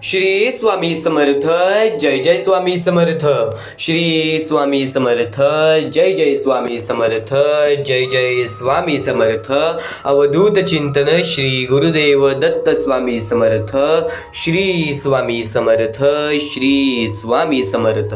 श्री स्वामी समर्थ. जय जय स्वामी समर्थ. श्री स्वामी समर्थ. जय जय स्वामी समर्थ. जय जय स्वामी समर्थ. अवधूत चिंतन श्री गुरुदेव दत्त स्वामी समर्थ. श्री स्वामी समर्थ. श्री स्वामी समर्थ.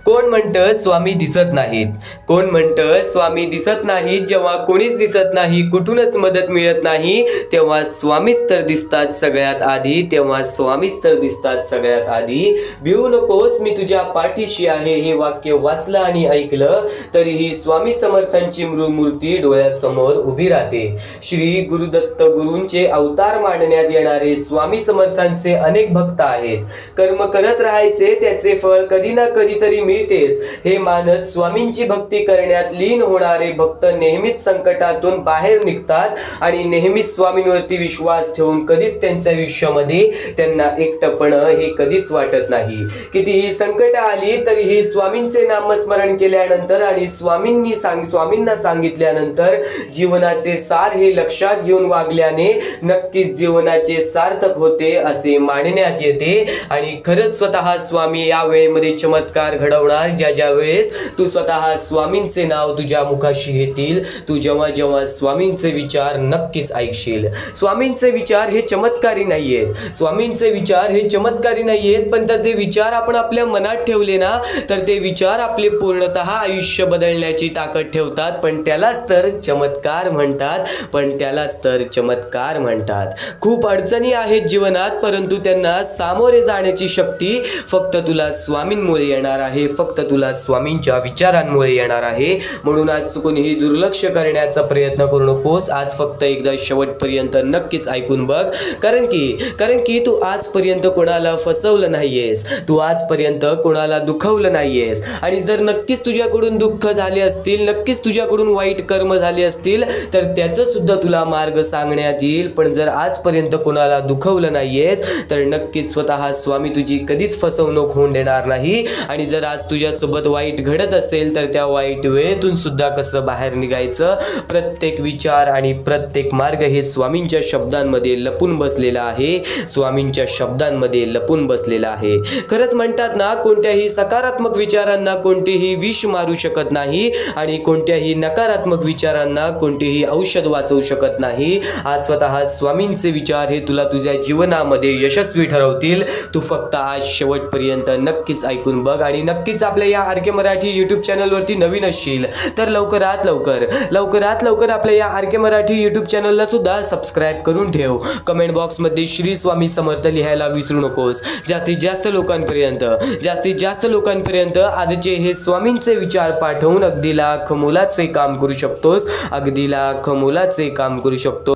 कोण म्हणतं स्वामी दिसत नाहीत? कोण म्हणतं स्वामी दिसत नाहीत? जेव्हा कोणीच दिसत नाही, कुठूनच मदत मिळत नाही, तेव्हा स्वामीच तर दिसतात सगळ्यात आधी. तेव्हा स्वामीच तर दिसतात सगळ्यात आधी. भिवू नकोस, मी तुझ्या पाठीशी आहे. हे वाक्य वाचलं आणि ऐकलं तरीही स्वामी समर्थांची मूर्ती डोळ्यासमोर उभी राहते. श्री गुरुदत्त गुरूंचे अवतार मानण्यात येणारे स्वामी समर्थांचे अनेक भक्त आहेत. कर्म करत राहायचे, त्याचे फळ कधी ना कधीतरी मिळतेच हे मानत स्वामींची भक्ती करण्यात लीन होणारे भक्त नेहमीच संकटातून बाहेर निघतात आणि नेहमीच स्वामींवरती विश्वास ठेवून कधीच त्यांच्या आयुष्यामध्ये त्यांना एकटपण हे कधीच वाटत नाही. कितीही संकट आली तरीही स्वामींचे नामस्मरण केल्यानंतर आणि स्वामींना सांगितल्यानंतर जीवनाचे सार हे लक्षात घेऊन वागल्याने नक्कीच जीवनाचे सार्थक होते असे मानण्यात येते. आणि खरंच स्वतः स्वामी या वेळेमध्ये चमत्कार घडवणार. ज्या वेळेस तू स्वतः स्वामींचे नाव तुझ्या मुखाशी घेतील, तू जेव्हा जेव्हा स्वामींचे विचार नक्कीच ऐकशील. स्वामींचे विचार हे चमत्कारी नाहीयेत. स्वामींचे विचार हे चमत्कारी नाहीयेत, पण तर ते विचार आपण आपल्या मनात ठेवले ना, तर ते विचार आपले पूर्णतः आयुष्य बदलण्याची ताकद ठेवतात. पण त्यालाच तर चमत्कार म्हणतात. खूप अडचणी आहेत जीवनात, परंतु त्यांना सामोरे जाण्याची शक्ती फक्त तुला स्वामींमुळे येणार आहे. फक्त तुला स्वामींच्या विचारांमुळे येणार आहे. म्हणून आज कोणीही दुर्लक्ष करण्याचा प्रयत्न करू नकोस. आज फक्त एकदा शेवटपर्यंत नक्कीच ऐकून बघ. कारण की तू आजपर्यंत कोणाला फसवलं नाहीयेस. तू आजपर्यंत कोणाला दुखवलं नाहीयेस. आणि जर नक्कीच तुझ्याकडून दुःख झाले असतील, नक्कीच तुझ्याकडून वाईट कर्म झाले असतील, तर त्याचं सुद्धा तुला मार्ग सांगण्यात येईल. पण जर आजपर्यंत कोणाला दुखवलं नाहीयेस, तर नक्कीच स्वतः स्वामी तुझी कधीच फसवणूक होऊन देणार नाही. आणि जर आज तुझ्यासोबत वाईट घडत असेल, तर त्या वाईट वेळेतून सुद्धा कसं बाहेर निघायचं, प्रत्येक विचार आणि प्रत्येक मार्ग हे स्वामींच्या शब्दांमध्ये लपून बसलेला आहे. स्वामींच्या शब्दांमध्ये लपून बसलेला आहे. खरंच म्हणतात ना, कोणत्याही सकारात्मक विचारांना कोणतेही विष मारू शकत नाही आणि कोणत्याही नकारात्मक विचारांना कोणतेही औषध वाचवू शकत नाही. आज स्वतः स्वामींचे विचार हे तुला तुझ्या जीवनामध्ये यशस्वी ठरवतील. तू फक्त आज शेवटपर्यंत नक्कीच ऐकून बघ. आणि नक्कीच आपल्या या आर के मराठी यूट्यूब चॅनलवरती नवीन असशील तर लवकरात लवकर आपल्या या आर के मराठी यूट्यूब चॅनलला सुद्धा सबस्क्राईब करून ठेव. कमेंट बॉक्समध्ये श्री स्वामी समर्थ लिहायला विसरू नकोस. जास्तीत जास्त लोकांपर्यंत आजचे हे स्वामींचे विचार पाठवून अगदी लाख मोलाचे काम करू शकतो.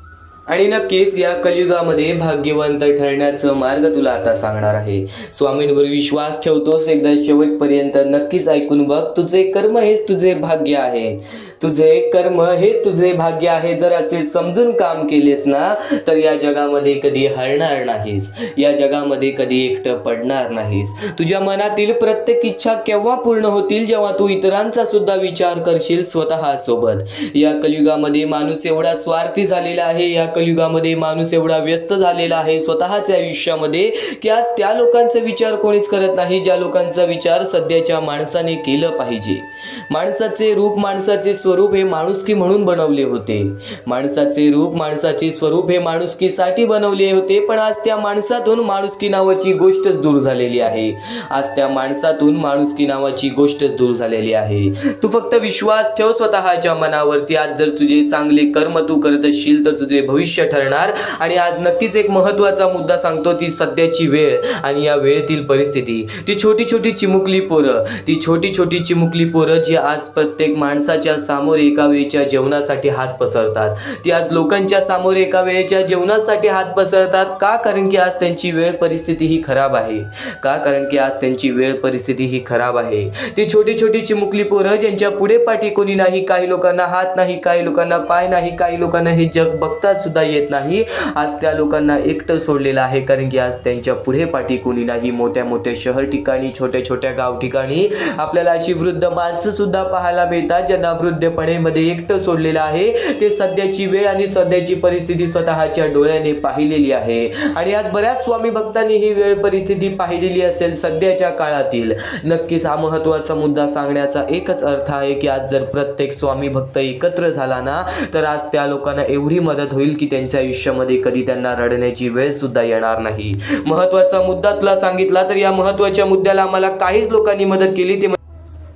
आणि नक्कीच या कलियुगामध्ये भाग्यवंत ठरण्याचं मार्ग तुला आता सांगणार आहे. स्वामींवर विश्वास ठेवतोस, एकदा शेवटपर्यंत नक्कीच ऐकून बघ. तुझे कर्म हेच तुझे भाग्य आहे. जर असे समजून काम केलेस ना, तर या जगामध्ये कधी हरणार नाहीस. या जगामध्ये कधी एकटं पडणार नाहीस. तुझ्या मनातील प्रत्येक इच्छा केव्हा पूर्ण होतील, जेव्हा तू इतरांचा सुद्धा विचार करशील स्वतः सोबत. या कलियुगामध्ये माणूस एवढा स्वार्थी झालेला आहे. या कलियुगामध्ये माणूस एवढा व्यस्त झालेला आहे स्वतःच्या आयुष्यामध्ये, की आज त्या लोकांचा विचार कोणीच करत नाही ज्या लोकांचा विचार सध्याच्या माणसाने केलं पाहिजे. माणसाचे रूप, माणसाचे स्वरूप हे माणुसकी म्हणून बनवले होते. माणसाचे स्वरूप हे माणुसकीसाठी बनवले होते. पण आज त्या माणसातून माणुसकी नावाची गोष्टच दूर झालेली आहे. तू फक्त विश्वास ठेव स्वतःच्या मनावरती. आज जर तुझे चांगले कर्म तू करत असशील तर तुझे भविष्य ठरणार. आणि आज नक्कीच एक महत्त्वाचा मुद्दा सांगतो, ती सध्याची वेळ आणि या वेळेतील परिस्थिती. ती छोटी छोटी चिमुकली पोरं जी आज प्रत्येक माणसाच्या समोर एका वेळेच्या जेवणासाठी हात पसरतात. ती आज लोकांच्या समोर एका वेळेच्या जेवणासाठी हात पसरतात. का? कारण की आज त्यांची वेळ परिस्थिती ही खराब आहे. ती छोटी चिमुकली पोरं ज्यांच्या पुढे पाठी कोणी नाही, काही लोकांना हात नाही, काही लोकांना पाय नाही, काही लोकांना हे जग बघता सुद्धा येत नाही. आज त्या लोकांना एकटं सोडलेलं आहे. कारण की आज त्यांच्या पुढे पाठी कोणी नाही. मोठ्या शहर ठिकाणी, छोट्या गाव ठिकाणी आपल्याला अशी वृद्ध माणसं सुद्धा पाहायला मिळतात, ज्यांना वृद्ध एकटेपणामध्ये एकटं सोडलेलं आहे, ते सध्याची वेळ आणि सध्याची परिस्थिती स्वतःच्या डोळ्याने पाहिलेली आहे. आणि आज बऱ्याच स्वामी भक्तांनी ही वेळ परिस्थिती पाहिलेली असेल सध्याच्या काळातील. नक्कीच हा महत्त्वाचा मुद्दा सांगण्याचा एकच अर्थ आहे की आज जर प्रत्येक स्वामी भक्त एकत्र झाला ना, तर आज त्या लोकांना एवढी मदत होईल की त्यांच्या आयुष्यामध्ये कधी त्यांना रडण्याची वेळ सुद्धा येणार नाही. महत्त्वाचा मुद्दा तुला सांगितला, तर या महत्त्वाच्या मुद्द्याला आम्हाला काहीच लोकांनी मदत केली. ते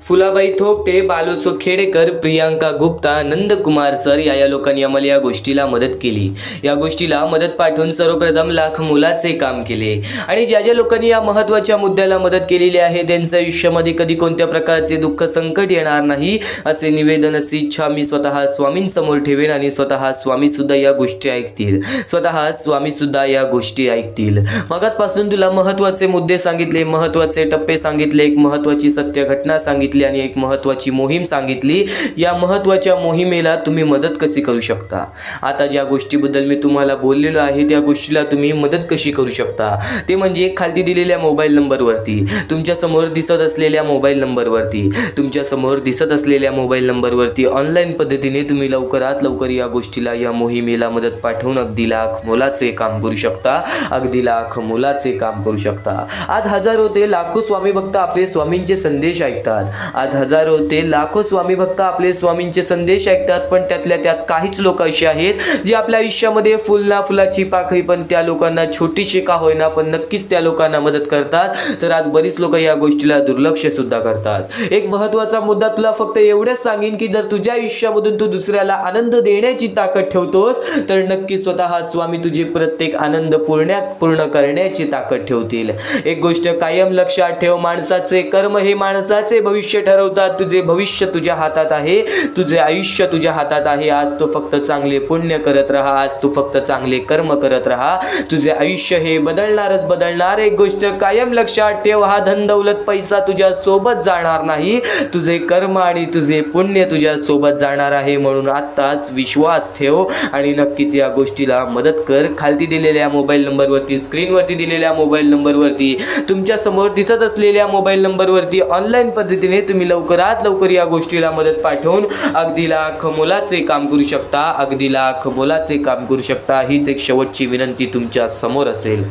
फुलाबाई थोपटे, बालूसो खेडेकर, प्रियांका गुप्ता, नंदकुमार सर या लोकांनी आम्हाला या गोष्टीला मदत केली. या गोष्टीला मदत पाठवून सर्वप्रथम लाख मोलाचे काम केले. आणि ज्या ज्या लोकांनी या महत्त्वाच्या मुद्द्याला मदत केलेली आहे त्यांच्या आयुष्यामध्ये कधी कोणत्या प्रकारचे दुःख संकट येणार नाही असे निवेदन, अशी इच्छा मी स्वतः स्वामींसमोर ठेवेन. आणि स्वतः स्वामी सुद्धा या गोष्टी ऐकतील, स्वतः स्वामी सुद्धा या गोष्टी ऐकतील. मगाचपासून तुला महत्त्वाचे मुद्दे सांगितले, महत्त्वाचे टप्पे सांगितले, एक महत्त्वाची सत्य घटना सांगितली आणि एक महत्त्वाची मोहीम सांगितली. या महत्त्वाच्या मोहिमेला तुम्ही मदत कशी करू शकता, आता ज्या गोष्टीबद्दल मी तुम्हाला बोललेलो आहे त्या गोष्टीला तुम्ही मदत कशी करू शकता, ते म्हणजे खाली दिलेल्या मोबाईल नंबरवरती, तुमच्या समोर दिसत असलेल्या मोबाईल नंबरवरती, तुमच्या समोर दिसत असलेल्या मोबाईल नंबरवरती ऑनलाईन पद्धतीने तुम्ही लवकरात लवकर या गोष्टीला, या मोहिमेला मदत पाठवून अगदी लाख मोलाचे काम करू शकता, अगदी लाख मोलाचे काम करू शकता. आज हजारो ते लाखो स्वामी भक्त आपले स्वामींचे संदेश ऐकतात. आज हजारो ते लाखो स्वामी भक्त आपले स्वामींचे संदेश ऐकतात, पण त्यातल्या त्यात काहीच लोक असे आहेत जे आपल्या आयुष्यामध्ये फुलना फुलाची पाकळी, पण त्या लोकांना छोटीशी का होईना पण नक्कीच त्या लोकांना मदत करतात. तर आज बरीच लोक या गोष्टीला दुर्लक्ष सुद्धा करतात. एक महत्त्वाचा मुद्दा तुला फक्त एवढंच सांगेन की जर तुझ्या आयुष्यामधून तू दुसऱ्याला आनंद देण्याची ताकद ठेवतोस तर नक्की स्वतः स्वामी तुझे प्रत्येक आनंद पूर्ण करण्याची ताकद ठेवतील. एक गोष्ट कायम लक्षात ठेव, माणसाचे कर्म हे माणसाचे भविष्य ठरवतात. तुझे भविष्य तुझ्या हातात आहे, तुझे आयुष्य तुझ्या हातात आहे. आज तू फक्त चांगले पुण्य करत राहा, आज तू फक्त चांगले कर्म करत राहा, तुझे आयुष्य हे बदलणारच बदलणार. एक गोष्ट कायम लक्षात ठेव, हा धन दौलत पैसा तुझ्या सोबत जाणार नाही, तुझे कर्म आणि तुझे पुण्य तुझ्या सोबत जाणार आहे. म्हणून आत्ताच विश्वास ठेव आणि नक्कीच या गोष्टीला मदत कर. खाली दिलेल्या मोबाईल नंबरवरती, स्क्रीनवरती दिलेल्या मोबाईल नंबरवरती, तुमच्या समोर दिसत असलेल्या मोबाईल नंबरवरती ऑनलाईन पद्धतीने तुम्ही लवकरात लवकर या गोष्टीला मदत पाठवून अगदी लाख मोलाचे काम करू शकता, अगदी लाख मोलाचे काम करू शकता. हीच एक शेवटची विनंती तुमच्या समोर असेल.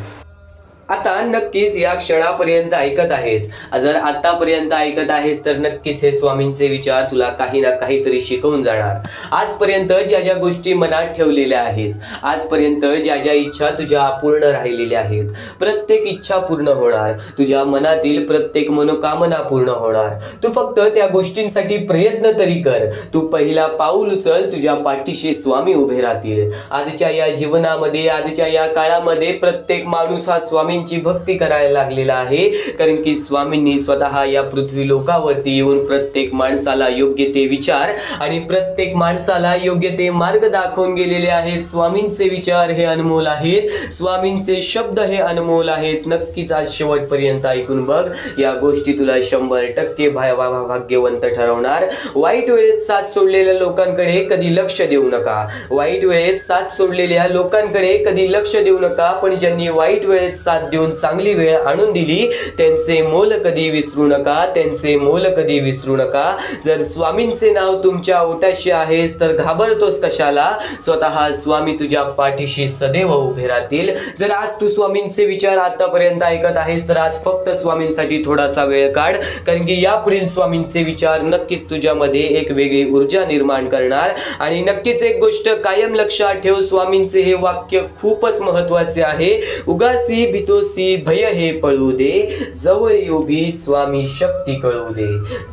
आता नक्कीच या क्षणापर्यंत ऐकत आहेस, जर आतापर्यंत ऐकत आहेस तर नक्कीच हे स्वामींचे विचार तुला काही ना काहीतरी शिकवून जाणार. आजपर्यंत ज्या ज्या गोष्टी मनात ठेवलेल्या आहेस, आजपर्यंत ज्या ज्या इच्छा तुझ्या अपूर्ण राहिलेल्या आहेत, प्रत्येक इच्छा पूर्ण होणार, तुझ्या मनातील प्रत्येक मनोकामना पूर्ण होणार. तू फक्त त्या गोष्टींसाठी प्रयत्न तरी कर. तू पहिला पाऊल उचल, तुझ्या पाठीशी स्वामी उभे राहतील. आजच्या या जीवनामध्ये, आजच्या या काळामध्ये प्रत्येक माणूस हा स्वामी भक्ती करायला लागलेला आहे, कारण की स्वामींनी स्वतः या पृथ्वी लोकावरती येऊन प्रत्येक माणसाला योग्य ते विचार आणि प्रत्येक माणसाला योग्य ते मार्ग दाखवून गेलेले आहेत. स्वामींचे विचार हे अनमोल आहेत, स्वामींचे शब्द हे अनमोल आहेत. नक्कीच आज शेवटपर्यंत ऐकून बघ, या गोष्टी तुला 100% भाग्यवंत ठरवणार. वाईट वेळेत साथ सोडलेल्या लोकांकडे कधी लक्ष देऊ नका, वाईट वेळेत साथ सोडलेल्या लोकांकडे कधी लक्ष देऊ नका, पण ज्यांनी वाईट वेळेत साथ देऊन चांगली वेळ आणून दिली त्यांचे मोल कधी विसरू नका, त्यांचे मोल कधी विसरू नका. जर स्वामींचे नाव तुमच्या ओठाशी आहेस तर घाबरतोस कशाला, स्वतः स्वामी तुझ्या पाठीशी सदैव उभे राहतील. जर आज तू स्वामींचे विचार आतापर्यंत ऐकत आहेस तर आज फक्त स्वामींसाठी थोडासा वेळ काढ, कारण की यापुढील स्वामींचे विचार नक्कीच तुझ्यामध्ये एक वेगळी ऊर्जा निर्माण करणार. आणि नक्कीच एक गोष्ट कायम लक्षात ठेव, स्वामींचे हे वाक्य खूपच महत्त्वाचे आहे. उगासी भीतोसी भय हे पळू दे, जवळ उभी स्वामी शक्ती कळू दे,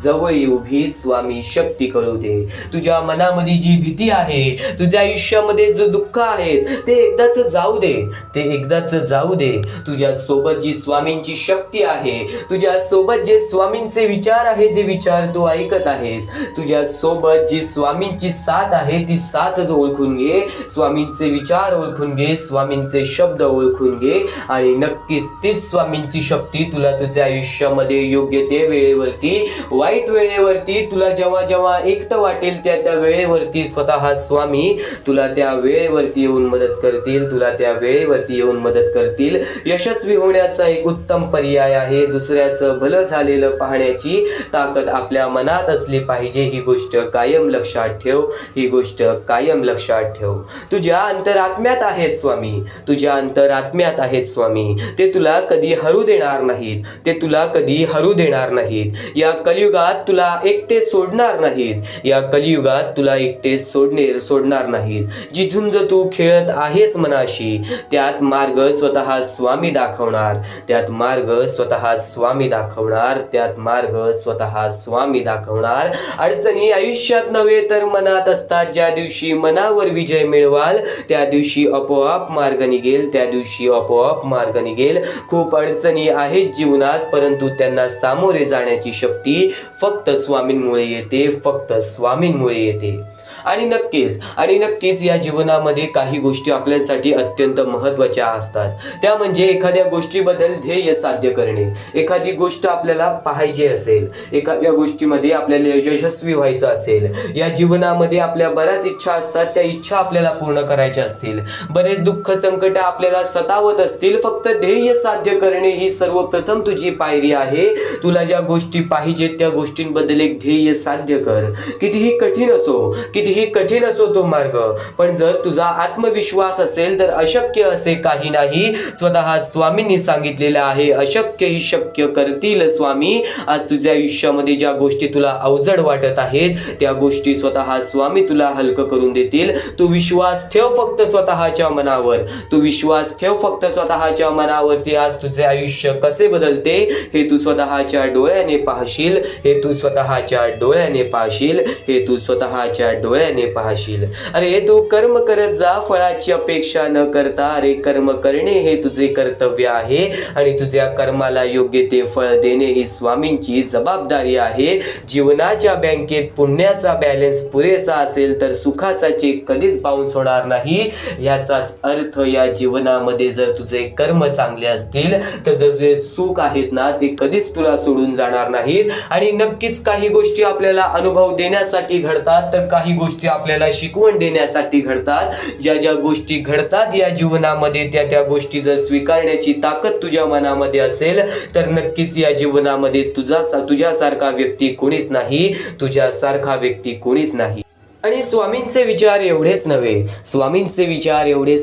जवळ उभी स्वामी शक्ती कळू दे. तुझ्या मनामध्ये जी भीती आहे, तुझ्या आयुष्यामध्ये जो दुःख आहे ते एकदाच जाऊ दे, ते एकदाच जाऊ दे. तुझ्या सोबत जी स्वामींची शक्ती आहे, तुझ्या सोबत जे स्वामींचे विचार आहे, जे विचार तू ऐकत आहेस, तुझ्या सोबत जी स्वामींची साथ आहे ती साथच ओळखून घे, स्वामींचे विचार ओळखून घे, स्वामींचे शब्द ओळखून घे आणि नक्कीच तीच स्वामींची शक्ती तुला तुझ्या आयुष्यामध्ये योग्य ते वेळेवरती, वाईट वेळेवरती, तुला जेव्हा जेव्हा एकटं वाटेल त्या वेळेवरती स्वतः स्वामी तुला त्या वेळेवरती येऊन मदत करतील, तुला त्या वेळेवरती येऊन मदत करतील. यशस्वी होण्याचा एक उत्तम पर्याय आहे दुसऱ्याचं भलं झालेलं पाहण्याची ताकद आपल्या मनात असली पाहिजे. ही गोष्ट कायम लक्षात ठेव, ही गोष्ट कायम लक्षात ठेव. तुझ्या अंतरात्म्यात आहेत स्वामी, तुझ्या अंतरात्म्यात आहेत स्वामी. ते तुला कधी हरू देणार नाहीत, ते तुला कधी हरू देणार नाहीत. या कलियुगात तुला एकटे सोडणार नाहीत, या कलियुगात तुला एकटे सोडणार नाहीत. जी झुंज तू खेळत आहेस मनाशी त्यात मार्ग स्वतः स्वामी दाखवणार, त्यात मार्ग स्वतः स्वामी दाखवणार, त्यात मार्ग स्वतः स्वामी दाखवणार. अडचणी आयुष्यात नव्हे तर मनात असतात. ज्या दिवशी मनावर विजय मिळवाल त्या दिवशी आपोआप मार्ग निघेल, त्या दिवशी आपोआप मार्ग निघेल. खूप अडचणी आहेत जीवनात, परंतु त्यांना सामोरे जाण्याची शक्ती फक्त स्वामींमुळे येते, फक्त स्वामींमुळे येते. आणि नक्कीच या जीवनामध्ये काही गोष्टी आपल्यासाठी अत्यंत महत्त्वाच्या असतात. त्या म्हणजे एखाद्या गोष्टीबद्दल ध्येय साध्य करणे. एखादी गोष्ट आपल्याला पाहिजे असेल, एखाद्या गोष्टीमध्ये आपल्याला यशस्वी व्हायचं असेल, या जीवनामध्ये आपल्या बऱ्याच इच्छा असतात, त्या इच्छा आपल्याला पूर्ण करायच्या असतील, बरेच दुःख संकट आपल्याला सतावत असतील. फक्त ध्येय साध्य करणे ही सर्वप्रथम तुझी पायरी आहे. तुला ज्या गोष्टी पाहिजेत त्या गोष्टींबद्दल एक ध्येय साध्य कर. कितीही कठीण असो तो मार्ग, पण जर तुझा आत्मविश्वास असेल तर अशक्य असे काही नाही. स्वतः स्वामींनी सांगितलेलं आहे, अशक्य ही शक्य करतील स्वामी. आज तुझ्या आयुष्यामध्ये ज्या गोष्टी तुला अवजड वाटत आहेत त्या गोष्टी स्वतः स्वामी तुला हलकं करून देतील. तू विश्वास ठेव फक्त स्वतःच्या मनावर, तू विश्वास ठेव फक्त स्वतःच्या मनावरती. आज तुझे आयुष्य कसे बदलते हे तू स्वतःच्या डोळ्याने पाहशील, हे तू स्वतःच्या डोळ्याने पाहशील, हे तू स्वतःच्या डोळ्याने पाहशील. अरे तू कर्म करत जा फळाची अपेक्षा न करता. अरे कर्म करणे हे तुझे कर्तव्य आहे आणि तुझ्या कर्माला योग्य ते फळ देणे ही स्वामींची जबाबदारी आहे. जीवनाच्या बँकेत पुण्याचा बॅलन्स पुरेसा असेल तर सुखाचा चेक कधीच बाउन्स होणार नाही. याचाच अर्थ या जीवनामध्ये जर तुझे कर्म चांगले असतील तर तुझे सुख आहेत ना ते कधीच तुला सोडून जाणार नाहीत. आणि नक्कीच काही गोष्टी आपल्याला अनुभव देण्यासाठी घडतात तर काही गोष्टी आपल्याला शिकवण देण्यासाठी घडतात. ज्या गोष्टी घडतात या जीवनामध्ये त्या गोष्टी जर स्वीकारण्याची ताकद तुझ्या मनामध्ये असेल तर नक्कीच या जीवनामध्ये तुझ्यासारखा व्यक्ती कोणीच नाही, तुझ्यासारखा व्यक्ती कोणीच नाही. आणि स्वामींचे विचार एवढेच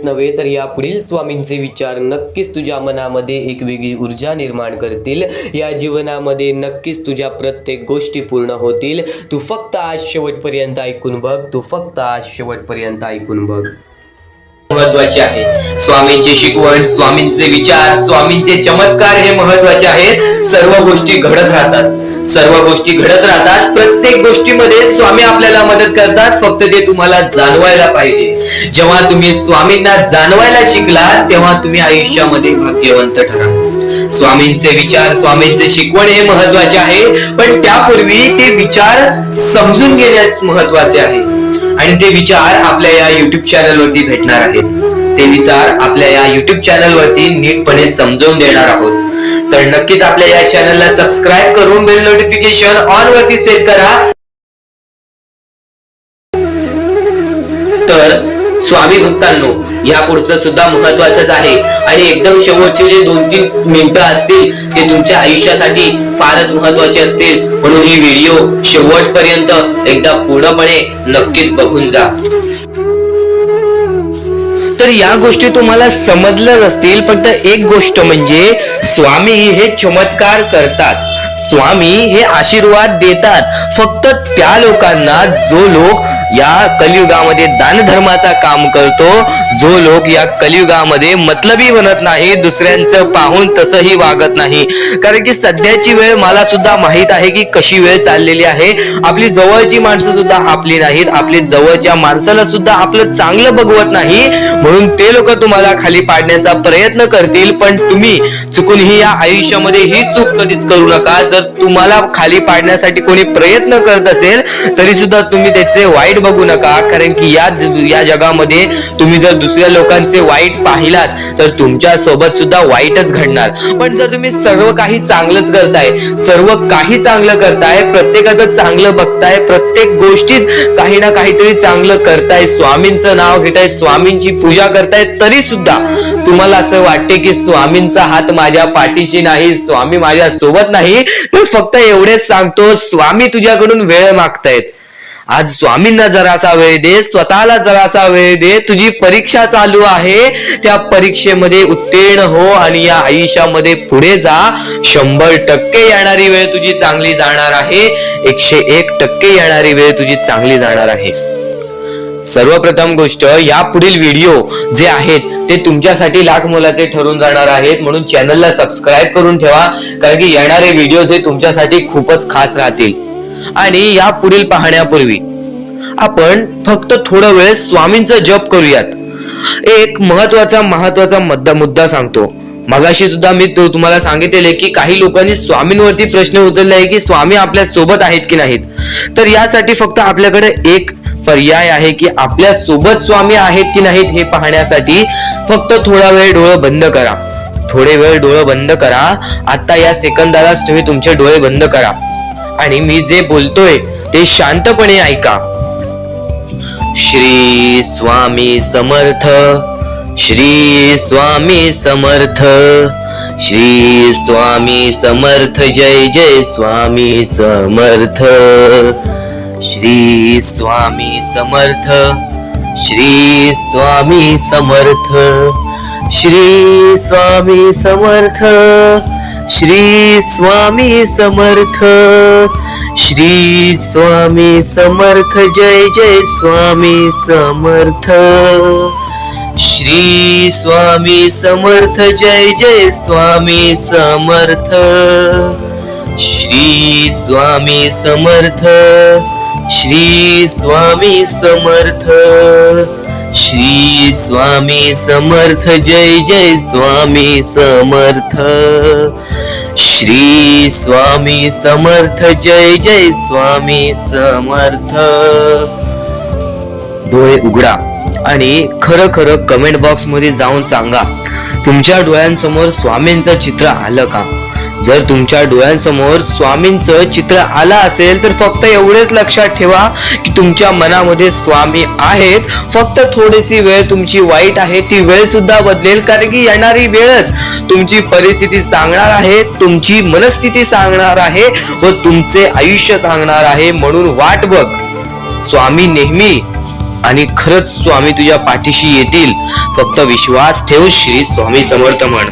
नव्हे तर या पुढील स्वामींचे विचार नक्कीच तुझ्या मनामध्ये एक वेगळी ऊर्जा निर्माण करतील. या जीवनामध्ये नक्कीच तुझ्या प्रत्येक गोष्टी पूर्ण होतील. तू फक्त आज शेवटपर्यंत ऐकून बघ, तू फक्त आज शेवटपर्यंत ऐकून बघ. महत्वाचे आहे स्वामींची शिकवण, स्वामींचे विचार, स्वामींचे चमत्कार हे महत्वाचे आहेत. सर्व गोष्टी घडत राहतात, प्रत्येक गोष्टीमध्ये स्वामी आपल्याला मदत करतात. फक्त ते तुम्हाला जाणवायला पाहिजे. जेव्हा तुम्ही स्वामींना जाणवायला शिकला तेव्हा तुम्ही आयुष्यामध्ये भाग्यवंत ठराल. स्वामींचे विचार, स्वामींचे शिकवण हे महत्वाचे आहे, पण त्यापूर्वी ते विचार समजून घेण्यास महत्वाचे आहे. आणि ते विचार आपल्या या युट्यूब चॅनल वरती भेटणार आहेत. ते विचार आपल्या या युट्यूब चॅनल वरती नीटपणे समजावून देणार आहोत. तर नक्कीच आपल्या या चॅनलला सबस्क्राईब करून बेल नोटिफिकेशन ऑन वरती सेट करा. तर स्वामी भक्तांनो, या पुढचं सुद्धा महत्वाचंच आहे आणि एकदम शेवटचे जे 2-3 मिनिटं असतील ते तुमच्या आयुष्यासाठी फारच महत्वाचे असतील. म्हणून ही व्हिडिओ शेवटपर्यंत एकदा पूर्णपणे नक्कीच बघून जा. तर या गोष्टी तुम्हाला समजल्याच असतील. फक्त एक गोष्ट म्हणजे स्वामी हे चमत्कार करतात, स्वामी हे आशीर्वाद देतात फक्त त्या लोकांना जो लोक या कलियुगामध्ये दानधर्माचा काम करतो, जो लोक या कलियुगामध्ये मतलबी बनत नाही, दुसऱ्यांचं पाहून तसंही वागत नाही. कारण की सध्याची वेळ मला सुद्धा माहित आहे की कशी वेळ चाललेली आहे. आपली जवळची माणसं सुद्धा आपली नाहीत, आपली जवळच्या माणसाला सुद्धा आपलं चांगलं बघवत नाही. म्हणून ते लोक तुम्हाला खाली पाडण्याचा प्रयत्न करतील, पण तुम्ही चुकूनही या आयुष्यामध्ये ही चूक कधीच करू नका. जर तुम्हाला खाली पाडण्यासाठी कोणी प्रयत्न करत असेल तरी सुद्धा तुम्ही त्याचे वाईट वाईट बघू नका, कारण की या जगामध्ये तुम्ही जर दुसऱ्या लोकांचे वाईट पाहिलात तर तुमच्या सोबत सुद्धा वाईटच घडणार. पण जर तुम्ही सर्व काही चांगलंच करताय, सर्व काही चांगलं करताय, प्रत्येकाचं चांगलं बघताय, प्रत्येक गोष्टीत काही ना काहीतरी चांगलं करताय, स्वामींचं नाव घेताय, स्वामींची पूजा करताय, तरी सुद्धा तुम्हाला असं वाटते की स्वामींचा हात माझ्या पाठीशी नाही, स्वामी माझ्या सोबत नाही, तर फक्त एवढेच सांगतो, स्वामी तुझ्याकडून वेळ मागतायत. आज स्वामींना जरासा वेळ दे, स्वतःला जरासा वेळ दे. तुझी परीक्षा चालू आहे, त्या परीक्षेमध्ये उत्तीर्ण हो आणि या आयुष्यामध्ये पुढे जा. 100% येणारी वेळ तुझी चांगली जाणार आहे, 101% येणारी वेळ तुझी चांगली जाणार आहे. सर्वप्रथम गोष्ट, या पुढील व्हिडिओ जे आहेत ते तुमच्यासाठी लाख मोलाचे ठरून जाणार आहेत, म्हणून चॅनलला सबस्क्राईब करून ठेवा, कारण की येणारे व्हिडिओ हे तुमच्यासाठी खूपच खास राहतील. आणि या पुढील पाहण्यापूर्वी आपण फक्त थोडा वेळ स्वामींचा जप करूयात. एक महत्वाचा मुद्दा सांगतो. मगाशी सुद्धा मी तुम्हाला सांगितले की काही लोकांनी स्वामींवरती प्रश्न उचलले आहे की स्वामी आपल्या सोबत आहेत की नाहीत. तर यासाठी फक्त आपल्याकडे एक पर्याय आहे की आपल्या सोबत स्वामी आहेत की नाहीत हे पाहण्यासाठी फक्त थोडा वेळ डोळे बंद करा. थोडे वेळ डोळे बंद करा. आता या सेकंदालाच तुम्ही तुमचे डोळे बंद करा आणि मी जे बोलतोय ते शांतपणे ऐका. श्री स्वामी समर्थ, श्री स्वामी समर्थ, श्री स्वामी समर्थ, जय जय स्वामी समर्थ. श्री स्वामी समर्थ, श्री स्वामी समर्थ, श्री स्वामी समर्थ, श्री स्वामी समर्थ, श्री स्वामी समर्थ, जय जय स्वामी समर्थ. श्री स्वामी समर्थ, जय जय स्वामी समर्थ. श्री स्वामी समर्थ, श्री स्वामी समर्थ, श्री स्वामी समर्थ, जय जय स्वामी समर्थ. श्री स्वामी समर्थ, जय जय स्वामी समर्थ. डोळे उघडा आणि खरं खरं कमेंट बॉक्स मध्ये जाऊन सांगा, तुमच्या डोळ्यांसमोर स्वामींचं चित्र आलं का? जर तुमच्या डोळ्यांसमोर स्वामींचं चित्र आलं असेल तर फक्त एवढेच लक्षात ठेवा की तुमच्या मनामध्ये स्वामी आहेत. फक्त थोडीशी वेळ तुमची वाईट आहे, ती वेळ सुद्धा बदलेल, कारण की येणारी वेळच तुमची परिस्थिती सांगणार आहे, तुमची मनस्थिती सांगणार आहे व तुमचे आयुष्य सांगणार आहे. म्हणून वाट बघ, स्वामी नेहमी आणि खरंच स्वामी तुझ्या पाठीशी येतील. फक्त विश्वास ठेव. श्री स्वामी समर्थ म्हण.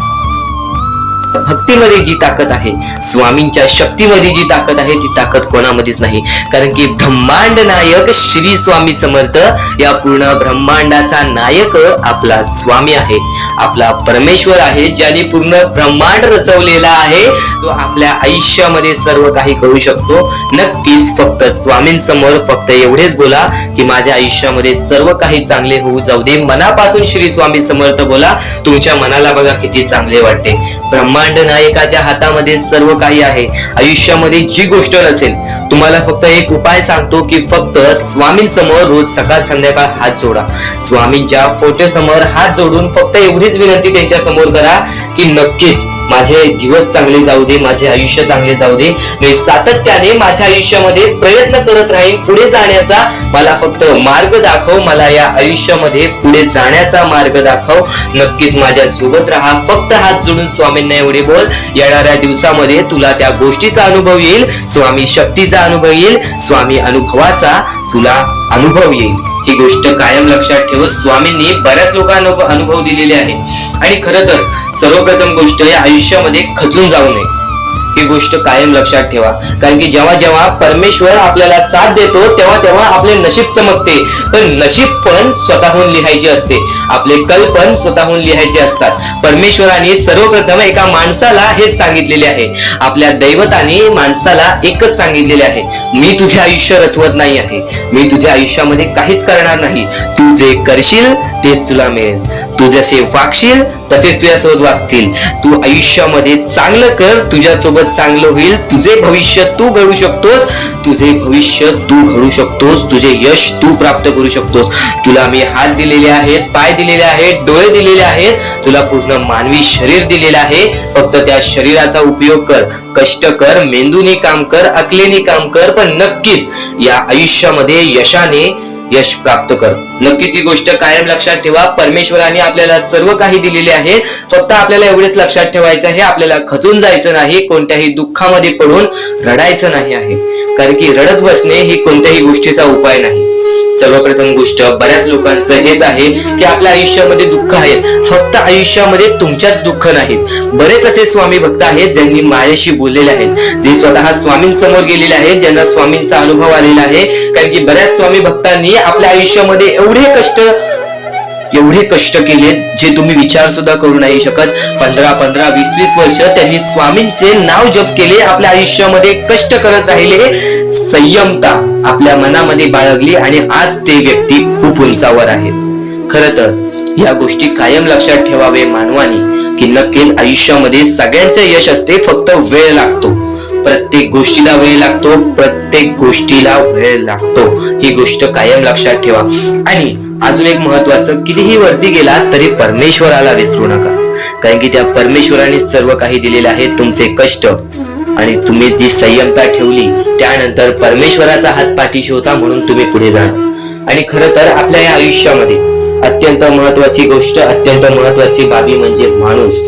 भक्तीमध्ये जी ताकद आहे, स्वामींच्या शक्तीमध्ये जी ताकद आहे, ती ताकद कोणामध्येच नाही, कारण की ब्रह्मांड नायक श्री स्वामी समर्थ, या पूर्ण ब्रह्मांडाचा नायक आपला स्वामी आहे, आपला परमेश्वर आहे, ज्याने पूर्ण ब्रह्मांड रचवलेला आहे. तो आपल्या आयुष्यामध्ये सर्व काही करू शकतो. नक्कीच फक्त स्वामींसमोर फक्त एवढेच बोला की माझ्या आयुष्यामध्ये सर्व काही चांगले होऊ जाऊ दे. मनापासून श्री स्वामी समर्थ बोला. तुमच्या मनाला बघा किती चांगले वाटते. ब्रह्मांड नायकाच्या हातामध्ये सर्व काही आहे. आयुष्यामध्ये जी गोष्ट नसेल, तुम्हाला फक्त एक उपाय सांगतो की फक्त स्वामींसमोर रोज सकाळ संध्याकाळ हात जोडा. स्वामींच्या फोटो समोर हात जोडून फक्त एवढीच विनंती त्यांच्या समोर करा की नक्कीच माझे दिवस चांगले जाऊ दे, माझे आयुष्य चांगले जाऊ दे. मी सातत्याने माझ्या आयुष्यामध्ये प्रयत्न करत राहीन पुढे जाण्याचा. मला फक्त मार्ग दाखव, मला या आयुष्यामध्ये पुढे जाण्याचा मार्ग दाखव. नक्कीच माझ्या सोबत राहा. फक्त हात जोडून स्वामींना एवढे बोल. येणाऱ्या दिवसामध्ये तुला त्या गोष्टीचा अनुभव येईल, स्वामी शक्तीचा अनुभव येईल, स्वामी अनुभवाचा तुला अनुभव येईल. ही गोष्ट कायम लक्षात ठेव. स्वामींनी बऱ्याच लोकांना अनुभव दिलेले आहे. आणि खरं तर सर्वप्रथम गोष्ट, या आयुष्यामध्ये खचून जाऊ नये, ही गोष्ट कायम लक्षात ठेवा. कारण की जेव्हा जेव्हा परमेश्वर आपल्याला साथ देतो तेव्हा तेव्हा आपले नशीब चमकते. पण नशीब पण स्वतःहून लिहायचे असते, आपले कल पण स्वतःहून लिहायचे असतात. परमेश्वराने सर्वप्रथम एका माणसाला हेच सांगितलेले आहे, आपल्या दैवताने माणसाला एकच सांगितलेले आहे, मी तुझे आयुष्य रचवत नाही आहे, मी तुझ्या आयुष्यामध्ये काहीच करणार नाही. तू जे करशील तेच तुला मिळेल. तू जसे वागशील तसेच तुझ्यासोबत वागतील. तू आयुष्यामध्ये चांगलं कर, तुझ्यासोबत चांगलं होईल. तुझे भविष्य तू घडू शकतोस. तुझे भविष्य तू घडू शकतोस, तुझे यश तू प्राप्त करू शकतोस. तुला मी हात दिलेले आहेत, पाय दिलेले आहेत, डोळे दिलेले आहेत, तुला पूर्ण मानवी शरीर दिलेलं आहे. फक्त त्या शरीराचा उपयोग कर, कष्ट कर, मेंदूने काम कर, अकलेने काम कर, पण नक्कीच या आयुष्यामध्ये यशाने यश प्राप्त कर. नक्कीच ही गोष्ट कायम लक्षात ठेवा. परमेश्वराने आपल्याला सर्व काही दिलेले आहे. फक्त आपल्याला एवढेच लक्षात ठेवायचं आहे, आपल्याला खचून जायचं नाही, कोणत्याही दुःखामध्ये पडून रडायचं नाही आहे. कारण की रडत बसणे ही कोणत्याही गोष्टीचा उपाय नाही. सर्वप्रथम गोष्ट बऱ्याच लोकांचं हेच आहे की आपल्या आयुष्यामध्ये दुःख आहेत, फक्त आयुष्यामध्ये तुमच्याच दुःख नाहीत. बरेच असे स्वामी भक्त आहेत ज्यांनी माझ्याशी बोललेले आहेत, जे स्वतः स्वामींसमोर गेलेले आहेत, ज्यांना स्वामींचा अनुभव आलेला आहे. कारण की बऱ्याच स्वामी भक्तांनी आपल्या आयुष्यामध्ये एवढे कष्ट केले जे तुम्ही विचार सुद्धा करू नाही शकत. 15 20 वर्ष त्यांनी स्वामींचे नाव जप केले, आपल्या आयुष्यामध्ये कष्ट करत राहिले, संयमता आपल्या मनामध्ये बाळगली आणि आज ते व्यक्ती खूप उंचावर आहेत. खरं तर या गोष्टी कायम लक्षात ठेवावे मानवानी की नक्कीच आयुष्यामध्ये सगळ्यांचे यश असते, फक्त वेळ लागतो. प्रत्येक गोष्टीला वेळ लागतो, प्रत्येक गोष्टीला वेळ लागतो. ही गोष्ट कायम लक्षात ठेवा. आणि अजून एक महत्वाचं, कितीही वरती गेला तरी परमेश्वराला विसरू नका. कारण की त्या परमेश्वराने सर्व काही दिलेले आहे. तुमचे कष्ट आणि तुम्ही जी संयमता ठेवली त्यानंतर परमेश्वराचा हात पाठीशी होता म्हणून तुम्ही पुढे जाणार. आणि खरं तर आपल्या या आयुष्यामध्ये अत्यंत महत्वाची गोष्ट, अत्यंत महत्वाची बाबी म्हणजे माणूस.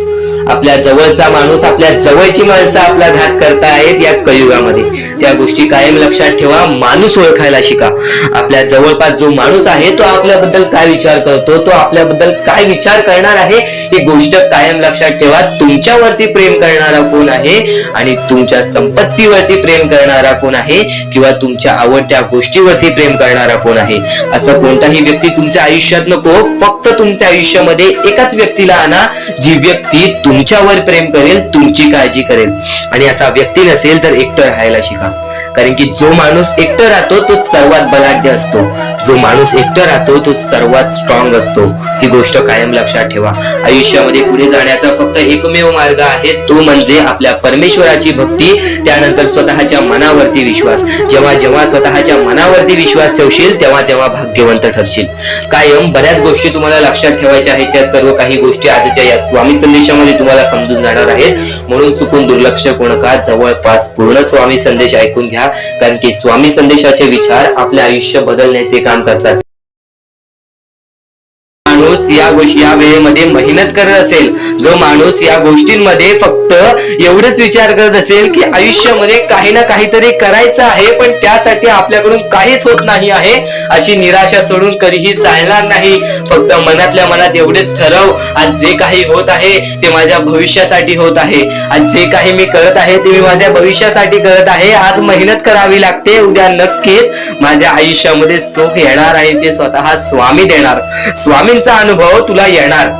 आपल्या जवळचा माणूस, आपल्या जवळची माणसं आपला घात करतायत या कलियुगामध्ये. त्या गोष्टी कायम लक्षात ठेवा. माणूस ओळखायला शिका. आपल्या जवळपास जो माणूस आहे तो आपल्याबद्दल काय विचार करतो, तो आपल्याबद्दल काय विचार करणार आहे, ही गोष्ट कायम लक्षात ठेवा. तुमच्यावरती प्रेम करणारा कोण आहे आणि तुमच्या संपत्तीवरती प्रेम करणारा कोण आहे किंवा तुमच्या आवडत्या गोष्टीवरती प्रेम करणारा कोण आहे. असं कोणताही व्यक्ती तुमच्या आयुष्यात नको. फक्त तुमच्या आयुष्यामध्ये एकाच व्यक्तीला आणा, जी व्यक्ती तुमच्यावर प्रेम करेल, तुमची काळजी करेल. आणि असा व्यक्ती नसेल तर एकटं राहायला शिका. कारण की जो माणूस एकटं राहतो तो सर्वात बलाढ्य असतो, जो माणूस एकटं राहतो तो सर्वात स्ट्रॉंग असतो. ही गोष्ट कायम लक्षात ठेवा. आयुष्यामध्ये पुढे जाण्याचा फक्त एकमेव मार्ग आहे, तो म्हणजे आपल्या परमेश्वराची भक्ती, त्यानंतर स्वतःच्या मनावरती विश्वास. जेव्हा जेव्हा स्वतःच्या मनावरती विश्वास ठेवशील तेव्हा तेव्हा भाग्यवंत ठरशील. कायम बऱ्याच गोष्टी तुम्हाला लक्षात ठेवायच्या आहेत. त्या सर्व काही गोष्टी आजच्या या स्वामी संदेशामध्ये तुम्हाला समजून जाणार आहेत. म्हणून चुकून दुर्लक्ष करू नका. जवळपास पूर्ण स्वामी संदेश ऐकून घ्या. कारण की स्वामी संदेशाचे विचार आपले आयुष्य बदलण्याचे काम करतात. माणूस या वेळेमध्ये मेहनत करत असेल, जो माणूस या गोष्टींमध्ये फक्त एवढंच विचार करत असेल की आयुष्यामध्ये काही ना काहीतरी करायचं आहे पण त्यासाठी आपल्याकडून काहीच होत नाही आहे, अशी निराशा सोडून कधीही चालणार नाही. फक्त मनातल्या मनात एवढेच ठरव, आज जे काही होत आहे ते माझ्या भविष्यासाठी होत आहे. आज जे काही मी करत आहे ते मी माझ्या भविष्यासाठी करत आहे. आज मेहनत करावी लागते, उद्या नक्कीच माझ्या आयुष्यामध्ये सुख येणार आहे, ते स्वतः स्वामी देणार. स्वामींचा अनुभव तुला येणार.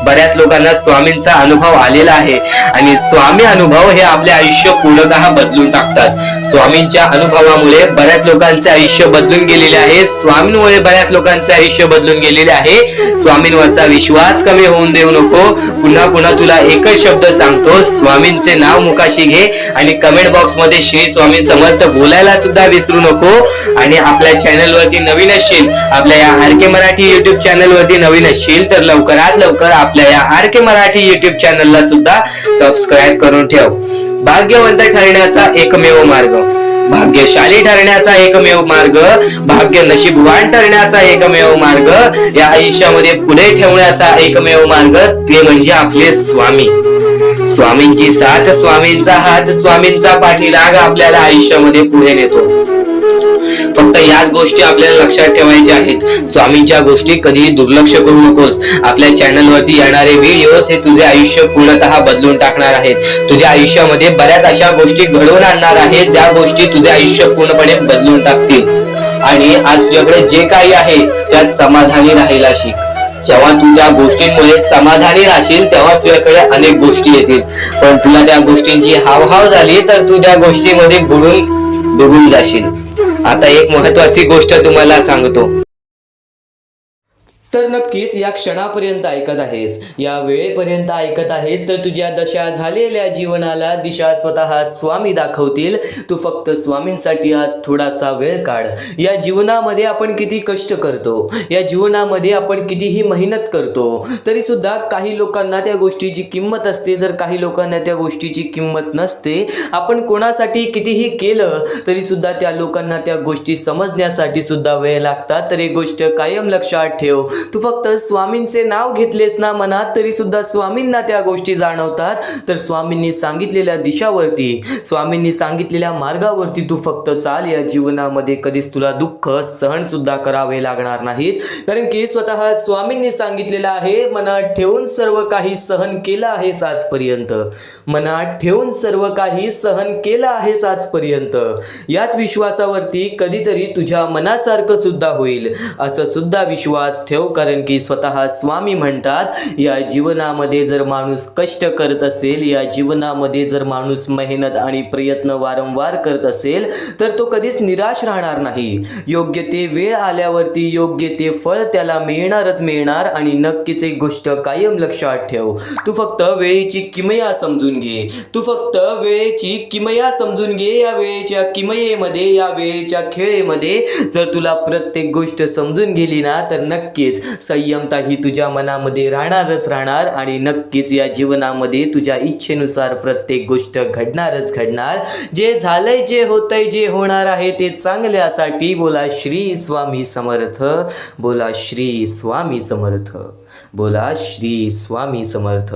बऱ्याच लोकांना स्वामींचा अनुभव आलेला आहे आणि स्वामी अनुभव हे आपले आयुष्य पूर्णतः बदलून टाकतात. स्वामींच्या अनुभवामुळे बऱ्याच लोकांचे आयुष्य बदलून गेलेले आहे. स्वामींमुळे बऱ्याच लोकांचे आयुष्य बदलून गेलेले आहे. स्वामींवरचा विश्वास कमी होऊन देऊ नको. पुन्हा पुन्हा तुला एकच शब्द सांगतो, स्वामींचे नाव मुखाशी घे आणि कमेंट बॉक्स मध्ये श्री स्वामी समर्थ बोलायला सुद्धा विसरू नको. आणि आपल्या चॅनल वरती नवीन असशील, आपल्या या आरके मराठी युट्यूब चॅनल वरती नवीन असशील तर लवकरात लवकर आपल्या या आरके मराठी युट्यूब चॅनलला सुद्धा सबस्क्राईब करून ठेव. भाग्यवंत ठरण्याचा एकमेव मार्ग, भाग्यशाली ठरण्याचा एकमेव मार्ग, भाग्य नशीबवान ठरण्याचा एकमेव मार्ग, या आयुष्यामध्ये पुढे ठेवण्याचा एकमेव मार्ग ते म्हणजे आपले स्वामी. स्वामींची साथ, स्वामींचा हात, स्वामींचा पाठीराग आपल्याला आयुष्यामध्ये पुढे नेतो. फक्त याच गोष्टी आपल्याला लक्षात ठेवायच्या आहेत. स्वामींच्या गोष्टी कधीही दुर्लक्ष करू नकोस. आपल्या चॅनल वरती येणारे व्हिडिओज हे तुझे आयुष्य पूर्णतः बदलून टाकणार आहेत. तुझ्या आयुष्यामध्ये बऱ्याच अशा गोष्टी घडवून आणणार आहेत ज्या गोष्टी तुझे आयुष्य पूर्णपणे बदलून टाकतील. आणि आज तुझ्याकडे जे काही आहे त्यात समाधानी राहायला शिक. जेव्हा तू त्या गोष्टींमुळे समाधानी राहशील तेव्हा तुझ्याकडे अनेक गोष्टी येतील. पण तुला त्या गोष्टींची हावभाव झाली तर तू त्या गोष्टीमध्ये बुडून जाशील. आता एक महत्वाची गोष्ट तुम्हाला सांगतो. तर नक्कीच या क्षणापर्यंत ऐकत आहेस, या वेळेपर्यंत ऐकत आहेस, तर तुझ्या दशा झालेल्या जीवनाला दिशा स्वतः स्वामी दाखवतील. तू फक्त स्वामींसाठी आज थोडासा वेळ काढ. या जीवनामध्ये आपण किती कष्ट करतो, या जीवनामध्ये आपण कितीही मेहनत करतो, तरी सुद्धा काही लोकांना त्या गोष्टीची किंमत असते, जर काही लोकांना त्या गोष्टीची किंमत नसते. आपण कोणासाठी कितीही केलं तरी सुद्धा त्या लोकांना त्या गोष्टी समजण्यासाठी सुद्धा वेळ लागतात. तर एक गोष्ट कायम लक्षात ठेव, तू फक्त स्वामींचे नाव घेतलेस ना मनात, तरी सुद्धा स्वामींना त्या गोष्टी जाणवतात. तर स्वामींनी सांगितलेल्या दिशावरती, स्वामींनी सांगितलेल्या मार्गावरती तू फक्त चाल. या जीवनामध्ये कधीच तुला दुःख सहन सुद्धा करावे लागणार नाहीत, कारण की स्वतः स्वामींनी सांगितलेलं आहे, मनात ठेवून सर्व काही सहन केलं आहेस आजपर्यंत, मनात ठेवून सर्व काही सहन केलं आहेस आजपर्यंत. याच विश्वासावरती कधीतरी तुझ्या मनासारखं सुद्धा होईल असं सुद्धा विश्वास ठेव, कारण की स्वतः स्वामी म्हणतात, या जीवनामध्ये जर माणूस कष्ट करत असेल, या जीवनामध्ये जर माणूस मेहनत आणि प्रयत्न वारंवार करत असेल, तर तो कधीच निराश राहणार नाही. योग्य ते वेळ आल्यावरती योग्य ते फळ त्याला मिळणारच मिळणार. आणि नक्कीच एक गोष्ट कायम लक्षात ठेव, तू फक्त वेळेची किमया समजून घे, तू फक्त वेळेची किमया समजून घे. या वेळेच्या किमयेमध्ये, या वेळेच्या खेळेमध्ये जर तुला प्रत्येक गोष्ट समजून गेली ना, तर नक्कीच संयमता ही तुझ्या मनामध्ये राहणारच राहणार. आणि नक्कीच या जीवनामध्ये तुझ्या इच्छेनुसार प्रत्येक गोष्ट घडणारच घडणार. जे झालंय, जे होतंय, जे होणार आहे ते चांगल्यासाठी. बोला श्री स्वामी समर्थ, बोला श्री स्वामी समर्थ, बोला श्री स्वामी समर्थ.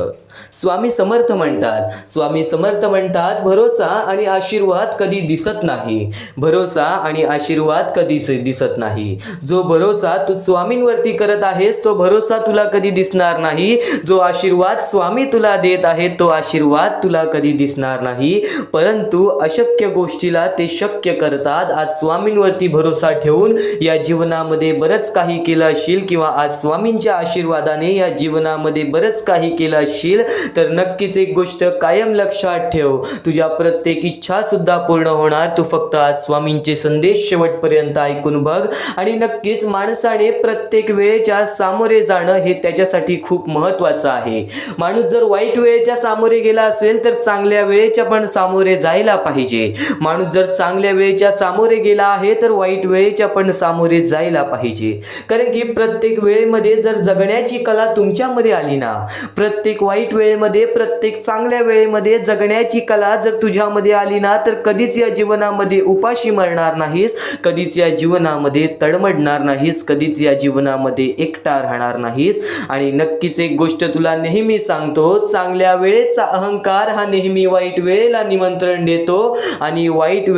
स्वामी समर्थ म्हणतात, स्वामी समर्थ म्हणतात, भरोसा आणि आशीर्वाद कधी दिसत नाही, भरोसा आणि आशीर्वाद कधी दिसत नाही. जो भरोसा तू स्वामींवरती करत आहेस, तो भरोसा तुला कधी दिसणार नाही. जो आशीर्वाद स्वामी तुला देत आहेत, तो आशीर्वाद तुला कधी दिसणार नाही. परंतु अशक्य गोष्टीला ते शक्य करतात. आज स्वामींवरती भरोसा ठेवून या जीवनामध्ये बरंच काही केलं असशील, किंवा आज स्वामींच्या आशीर्वादाने या जीवनामध्ये बरंच काही केलं असशील, तर नक्कीच एक गोष्ट कायम लक्षात ठेव, तुझ्या प्रत्येक इच्छा सुद्धा पूर्ण होणार. तू फक्त आज स्वामींचे संदेश शेवटपर्यंत ऐकून बघ. आणि नक्कीच माणसाने प्रत्येक वेळेच्या सामोरे जाणं हे त्याच्यासाठी खूप महत्त्वाचं आहे. माणूस जर वाईट वेळेच्या सामोरे गेला असेल, तर चांगल्या वेळेच्या पण सामोरे जायला पाहिजे. माणूस जर चांगल्या वेळेच्या सामोरे गेला आहे, तर वाईट वेळेच्या पण सामोरे जायला पाहिजे. कारण की प्रत्येक वेळेमध्ये जर जगण्याची कला तुमच्यामध्ये आली ना, प्रत्येक वाईट वेळेमध्ये, प्रत्येक चांगल्या वेळेमध्ये जगण्याची कला जर तुझ्यामध्ये आली ना, तर कधीच या जीवनामध्ये उपाशी मरणार नाहीस, कधीच या जीवनामध्ये तडमडणार नाहीस, कधीच या जीवनामध्ये एकटा राहणार नाहीस. आणि नक्कीच एक गोष्ट तुला नेहमी सांगतो, चांगल्या वेळेचा अहंकार हा नेहमी वाईट वेळेला निमंत्रण देतो. आणि वाईट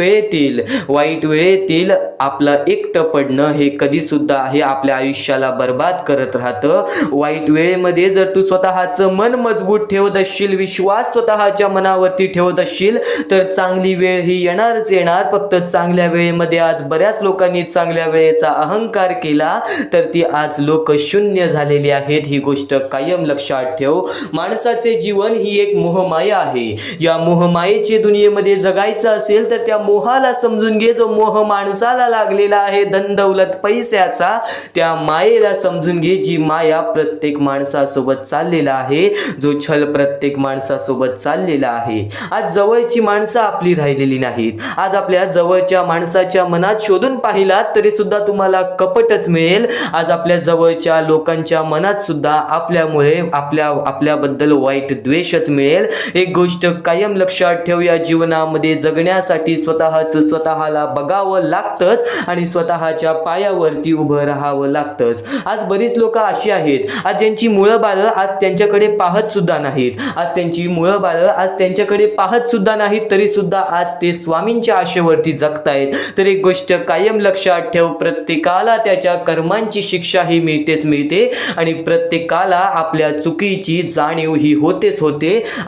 वेळेतील आपलं एकटं पडणं हे कधी सुद्धा हे आपल्या आयुष्याला बर्बाद करत राहतं. वाईट वेळेमध्ये जर तू स्वतःचं मन मजबूत ठेवत असशील, विश्वास स्वतःच्या मनावरती ठेवत असशील, तर चांगली वेळ ही येणारच येणार. फक्त चांगल्या वेळेमध्ये आज बऱ्याच लोकांनी चांगल्या वेळेचा अहंकार केला, तर ती आज लोक शून्य झालेली आहेत. ही गोष्ट कायम लक्षात ठेव. माणसाचे जीवन ही एक मोहमाया आहे. या मोहमायेच्या दुनियेमध्ये जगायचं असेल, तर त्या मोहाला समजून घे. जो मोह माणसाला लागलेला आहे धन दौलत पैशाचा, त्या मायेला समजून घे, जी माया प्रत्येक माणसासोबत चाललेला आहे, जो छल प्रत्येक माणसासोबत चाललेला आहे. आज जवळची माणसं आपली राहिलेली नाहीत. आज आपल्या जवळच्या माणसाच्या मनात शोधून पाहिलात तरी सुद्धा तुम्हाला कपटच मिळेल. आज आपल्या जवळच्या लोकांच्या मनात सुद्धा आपल्यामुळे आपल्याबद्दल वाईट द्वेषच मिळेल. एक गोष्ट कायम लक्षात ठेव, या जीवनामध्ये जगण्यासाठी स्वतःला बघावं लागतंच आणि स्वतःच्या पायावरती उभं राहावं लागतंच. आज बरीच लोक अशी आहेत, आज त्यांची मुलं बाळं आज त्यांच्याकडे पाहत सुद्धा नाहीत, आज त्यांची मुलं बाळं आज त्यांच्याकडे पाहत सुद्धा नाहीत, तरी सुद्धा आज ते स्वामींच्या आशेवरती जगतायत. तर एक गोष्ट कायम लक्षात ठेव, प्रत्येकाला त्याच्या कर्मांची शिक्षा ही मिळते आणि प्रत्येकाला आपल्या चुकीची जाणीव ही होते.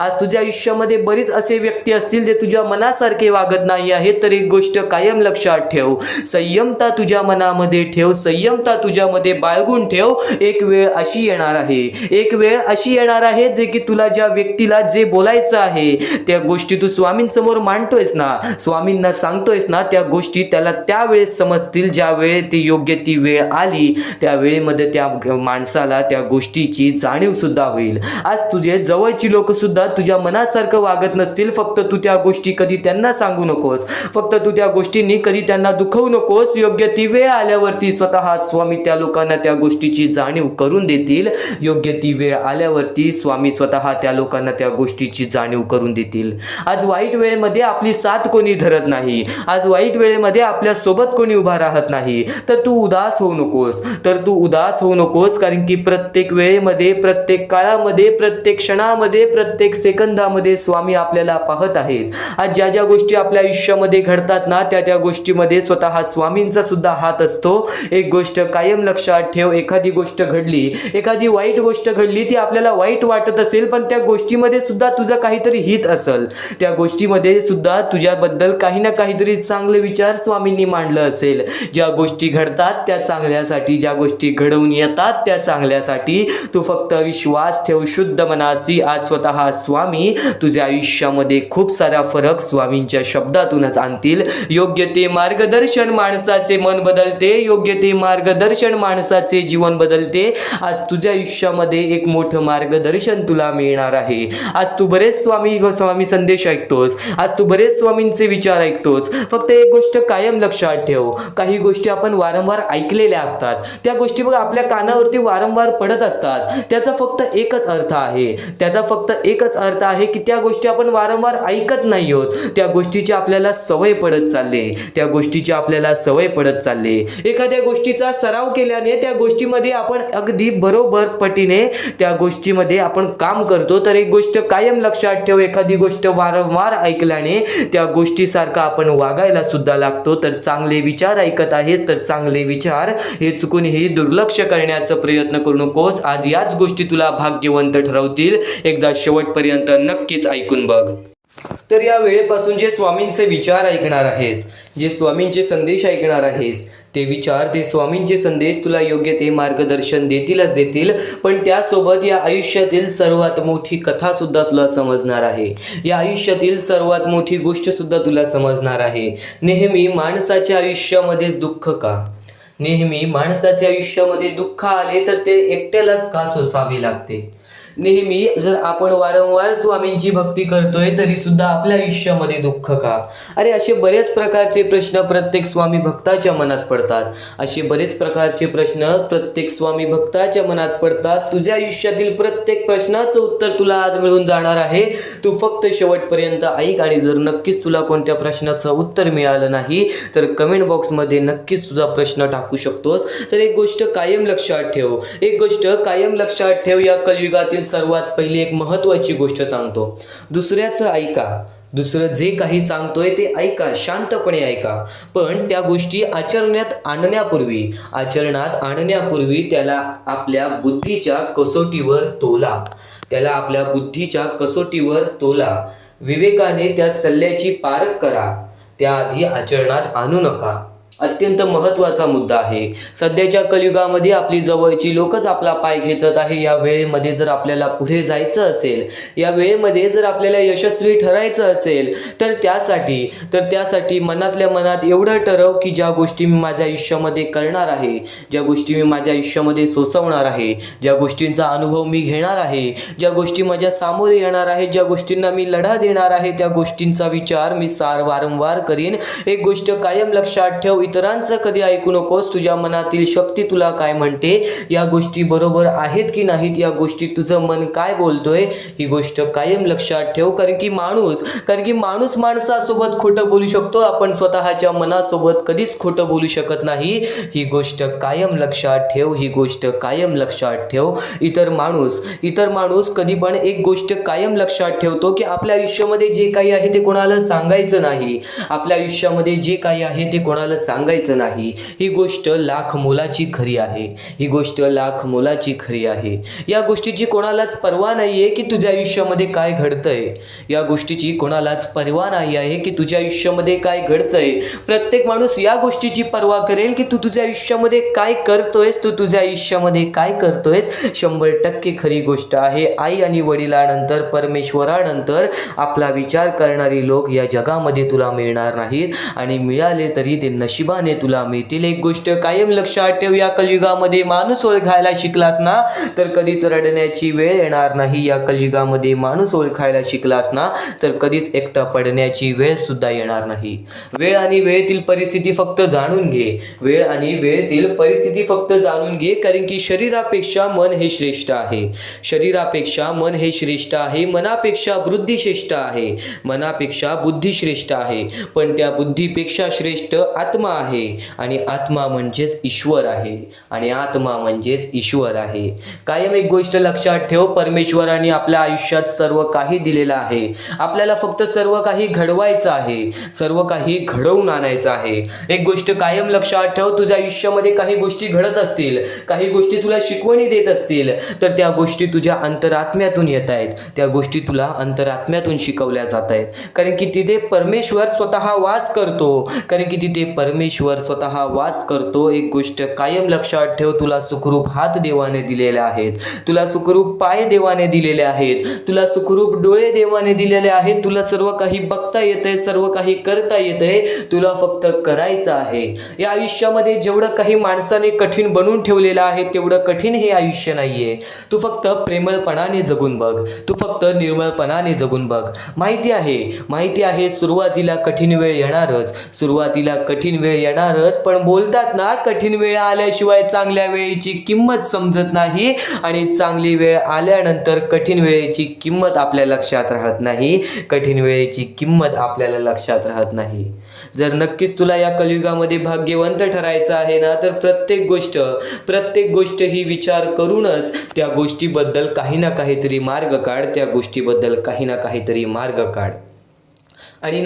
आज तुझ्या आयुष्यामध्ये बरीच असे व्यक्ती असतील जे तुझ्या मनासारखे वागत नाही आहेत, तर एक गोष्ट कायम लक्षात ठेव, संयमता तुझ्या मनामध्ये ठेव, संयमता तुझ्यामध्ये बाळगून ठेव. एक वेळ अशी येणार आहे जे आहे की तुला ज्या व्यक्तीला जे बोलायचं आहे त्या गोष्टी तू स्वामींसमोर मांडतोयस ना, स्वामींना सांगतोयस ना, त्या गोष्टी त्याला त्यावेळेस समजतील ज्या वेळेस ती योग्य ती वेळ आली, त्या वेळेमध्ये त्या माणसाला त्या गोष्टीची जाणीव सुद्धा होईल. आज तुझे जवळची लोक सुद्धा तुझ्या मनासारखं वागत नसतील, फक्त तू त्या गोष्टी कधी त्यांना सांगू नकोस, फक्त तू त्या गोष्टींनी कधी त्यांना दुखवू नकोस. योग्य ती वेळ आल्यावरती स्वतः स्वामी त्या लोकांना त्या गोष्टीची जाणीव करून देतील. योग्य ती वेळ आल्यावरती स्वामी स्वतः त्या लोकांना त्या गोष्टीची जाणीव करून देतील. आज वाईट वेळेमध्ये आपली साथ कोणी धरत नाही, आज वाईट वेळेमध्ये आपल्या सोबत कोणी उभा राहत नाही, तर तू उदास होऊ नकोस, कारण की प्रत्येक वेळेमध्ये, प्रत्येक काळामध्ये, प्रत्येक क्षणामध्ये, प्रत्येक सेकंदामध्ये स्वामी आपल्याला पाहत आहेत. आज ज्या ज्या गोष्टी आपल्या आयुष्यामध्ये घडतात ना, त्या गोष्टीमध्ये स्वतः स्वामींचा सुद्धा हात असतो. एक गोष्ट कायम लक्षात ठेव, एखादी गोष्ट घडली, एखादी वाईट गोष्ट घडली, ती आपल्याला वाईट वाटत असेल, पण त्या गोष्टीमध्ये सुद्धा तुझं काहीतरी हित असेल, त्या गोष्टीमध्ये सुद्धा तुझ्याबद्दल काही ना काहीतरी चांगले विचार स्वामींनी मांडलं असेल. ज्या गोष्टी घडतात त्या चांगल्यासाठी, ज्या गोष्टी घडवून येतात त्या चांगल्यासाठी. तू फक्त विश्वास ठेव शुद्ध मनाशी. आज स्वतः स्वामी तुझ्या आयुष्यामध्ये खूप सारा फरक स्वामींच्या शब्दातूनच आणतील. योग्य ते मार्गदर्शन माणसाचे मन बदलते, योग्य ते मार्गदर्शन माणसाचे जीवन बदलते. आज तुझ्या आयुष्यामध्ये एक मोठं मार्गदर्शन तुला मिळणार आहे. आज तू बरेच स्वामी संदेश ऐकतोस, आज तू बरेच स्वामींचे विचार ऐकतोस. फक्त एक गोष्ट कायम लक्षात ठेव, काही गोष्टी आपण वारंवार ऐकलेल्या असतात, त्या गोष्टी बघ आपल्या कानावरती वारंवार पडत असतात. त्याचा फक्त एकच अर्थ आहे की त्या गोष्टी आपण वारंवार ऐकत नाही आहोत, त्या गोष्टीची आपल्याला सवय पडत चालले. एखाद्या गोष्टीचा सराव केल्याने त्या गोष्टीमध्ये आपण अगदी बरोबर पटीने त्या गोष्टीमध्ये आपण काम करतो. तर एक गोष्ट कायम लक्षात ठेव, एखादी गोष्ट वारंवार ऐकल्याने त्या गोष्टीसारखं आपण वागायला सुद्धा लागतो. तर चांगले विचार ऐकत आहेस तर चांगले विचार हे चुकूनही दुर्लक्ष करण्याचा प्रयत्न करू नकोस. आज याच गोष्टी तुला भाग्यवंत ठरवतील. एकदा शेवटपर्यंत नक्कीच ऐकून बघ. तर या वेळेपासून जे स्वामींचे विचार ऐकणार आहेस, जे स्वामींचे संदेश ऐकणार आहेस, ते विचार, ते स्वामींचे संदेश तुला योग्य ते मार्गदर्शन देतील. पण त्यासोबत या आयुष्यातील सर्वात मोठी कथा सुद्धा तुला समजणार आहे. या आयुष्यातील सर्वात मोठी गोष्ट सुद्धा तुला समजणार आहे. नेहमी माणसाच्या आयुष्यामध्येच दुःख का? नेहमी माणसाच्या आयुष्यामध्ये दुःख आले तर ते एकट्यालाच का सोसावे लागते? नेहमी जर आपण वारंवार स्वामींची भक्ती करतोय तरी सुद्धा आपल्या आयुष्यामध्ये दुःख का? अरे असे बरेच प्रकारचे प्रश्न प्रत्येक स्वामी भक्ताच्या मनात पडतात. असे बरेच प्रकारचे प्रश्न प्रत्येक स्वामी भक्ताच्या मनात पडतात. तुझ्या आयुष्यातील प्रत्येक प्रश्नाचं उत्तर तुला आज मिळून जाणार आहे. तू फक्त शेवटपर्यंत ऐक. आणि जर नक्कीच तुला कोणत्या प्रश्नाचं उत्तर मिळालं नाही तर कमेंट बॉक्समध्ये नक्कीच तुझा प्रश्न टाकू शकतोस. तर एक गोष्ट कायम लक्षात ठेव, या कलियुगातील सर्वात पहिली एक महत्त्वाची गोष्ट सांगतो. दुसऱ्याचं ऐका, दुसरं जे काही सांगतोय ते ऐका, शांतपणे ऐका. पण त्या गोष्टी आचरणात आणण्यापूर्वी त्याला आपल्या बुद्धीच्या कसोटीवर तोला. विवेकाने त्या सल्ल्याची पारख करा, त्याआधी आचरणात आणू नका. अत्यंत महत्त्वाचा मुद्दा आहे. सध्याच्या कलियुगामध्ये आपली जवळची लोकच आपला पाय खेचत आहे. या वेळेमध्ये जर आपल्याला पुढे जायचं असेल, या वेळेमध्ये जर आपल्याला यशस्वी ठरायचं असेल तर त्यासाठी मनातल्या मनात एवढं ठरव की ज्या गोष्टी मी माझ्या आयुष्यामध्ये करणार आहे, ज्या गोष्टी मी माझ्या आयुष्यामध्ये सोसवणार आहे, ज्या गोष्टींचा अनुभव मी घेणार आहे, ज्या गोष्टी माझ्या सामोरे येणार आहेत, ज्या गोष्टींना मी लढा देणार आहे, त्या गोष्टींचा विचार मी वारंवार करीन. एक गोष्ट कायम लक्षात ठेव, इतरांचं कधी ऐकू नकोस. तुझ्या मनातील शक्ती तुला काय म्हणते, या गोष्टी बरोबर आहेत की नाहीत, या गोष्टी तुझं मन काय बोलतोय, ही गोष्ट कायम लक्षात ठेव. कारण की माणूस माणसासोबत खोटं बोलू शकतो, आपण स्वतःच्या मनासोबत कधीच खोटं बोलू शकत नाही. ही गोष्ट कायम लक्षात ठेव. इतर माणूस कधी पण एक गोष्ट कायम लक्षात ठेवतो की आपल्या आयुष्यामध्ये जे काही आहे ते कोणाला सांगायचं नाही. आपल्या आयुष्यामध्ये जे काही आहे ते कोणाला सांगायचं नाही. ही गोष्ट लाख मोलाची खरी आहे. ही गोष्ट लाख मोलाची खरी आहे. या गोष्टीची कोणालाच पर्वा नाही आहे की तुझ्या आयुष्यामध्ये काय घडतंय. या गोष्टीची कोणालाच पर्वा नाही आहे की तुझ्या आयुष्यामध्ये काय घडतंय. प्रत्येक माणूस या गोष्टीची पर्वा करेल की तू तुझ्या आयुष्यामध्ये काय करतोयस, तू तुझ्या आयुष्यामध्ये काय करतोयस. 100% खरी गोष्ट आहे. आई आणि वडिलांनंतर, परमेश्वरानंतर आपला विचार करणारी लोक या जगामध्ये तुला मिळणार नाहीत, आणि मिळाले तरी ते नशिबाने तुला मिळतील. एक गोष्ट कायम लक्षात ठेव, या कलियुगामध्ये माणूस ओळखायला शिकलास ना तर कधीच रडण्याची वेळ येणार नाही. या कलियुगामध्ये माणूस ओळखायला शिकलास ना तर कधीच एकटा पडण्याची वेळ सुद्धा येणार नाही. वेळ आणि वेळेतील परिस्थिती फक्त जाणून घे. वेळ आणि वेळेतील परिस्थिती फक्त जाणून घे, कारण की शरीरापेक्षा मन हे श्रेष्ठ आहे. शरीरापेक्षा मन हे श्रेष्ठ आहे. मनापेक्षा बुद्धी श्रेष्ठ आहे. मनापेक्षा बुद्धी श्रेष्ठ आहे, पण त्या बुद्धीपेक्षा श्रेष्ठ आत्मा आहे, आणि आत्मा म्हणजेच ईश्वर आहे. आणि आत्मा म्हणजेच ईश्वर आहे. कायम एक गोष्ट लक्षात ठेव, परमेश्वराने आपल्या आयुष्यात सर्व काही दिलेलं आहे. आपल्याला फक्त सर्व काही घडवायचं आहे, सर्व काही घडवून आणायचं आहे. एक गोष्ट कायम लक्षात ठेव, तुझ्या आयुष्यामध्ये काही गोष्टी घडत असतील, काही गोष्टी तुला शिकवणी देत असतील, तर त्या गोष्टी तुझ्या अंतरात्म्यातून येत आहेत. त्या गोष्टी तुला अंतरात्म्यातून शिकवल्या जात आहेत, कारण की तिथे परमेश्वर स्वतः वास करतो. कारण की तिथे परमेश्वर स्वतः वास करतो. एक गोष्ट कायम लक्षात ठेव, तुला सुखरूप हात देवाने दिलेले आहेत, तुला सुखरूप पाय देवाने दिलेले आहेत, तुला सुखरूप डोळे देवाने दिलेले आहेत. तुला सर्व काही बघता येतंय, सर्व काही करता येतंय, तुला फक्त करायचं आहे. या आयुष्यामध्ये जेवढं काही माणसाने कठीण बनवून ठेवलेलं आहे तेवढं कठीण हे आयुष्य नाहीये. तू फक्त प्रेमळपणाने जगून बघ, तू फक्त निर्मळपणाने जगून बघ. माहिती आहे सुरुवातीला कठीण वेळ येणारच, सुरुवातीला कठीण वेळ येणारच, पण बोलतात ना, कठीण वेळ आल्याशिवाय चांगल्या वेळेची किंमत समजत नाही, आणि चांगली वेळ आल्यानंतर कठीण वेळेची किंमत आपल्या लक्षात राहत नाही. कठीण वेळेची किंमत आपल्याला लक्षात राहत नाही. जर नक्कीच तुला या कलियुगामध्ये भाग्यवंत ठरायचं आहे ना, तर प्रत्येक गोष्ट ही विचार करूनच त्या गोष्टीबद्दल काही ना काहीतरी मार्ग काढ, त्या गोष्टीबद्दल काही ना काहीतरी मार्ग काढ. आणि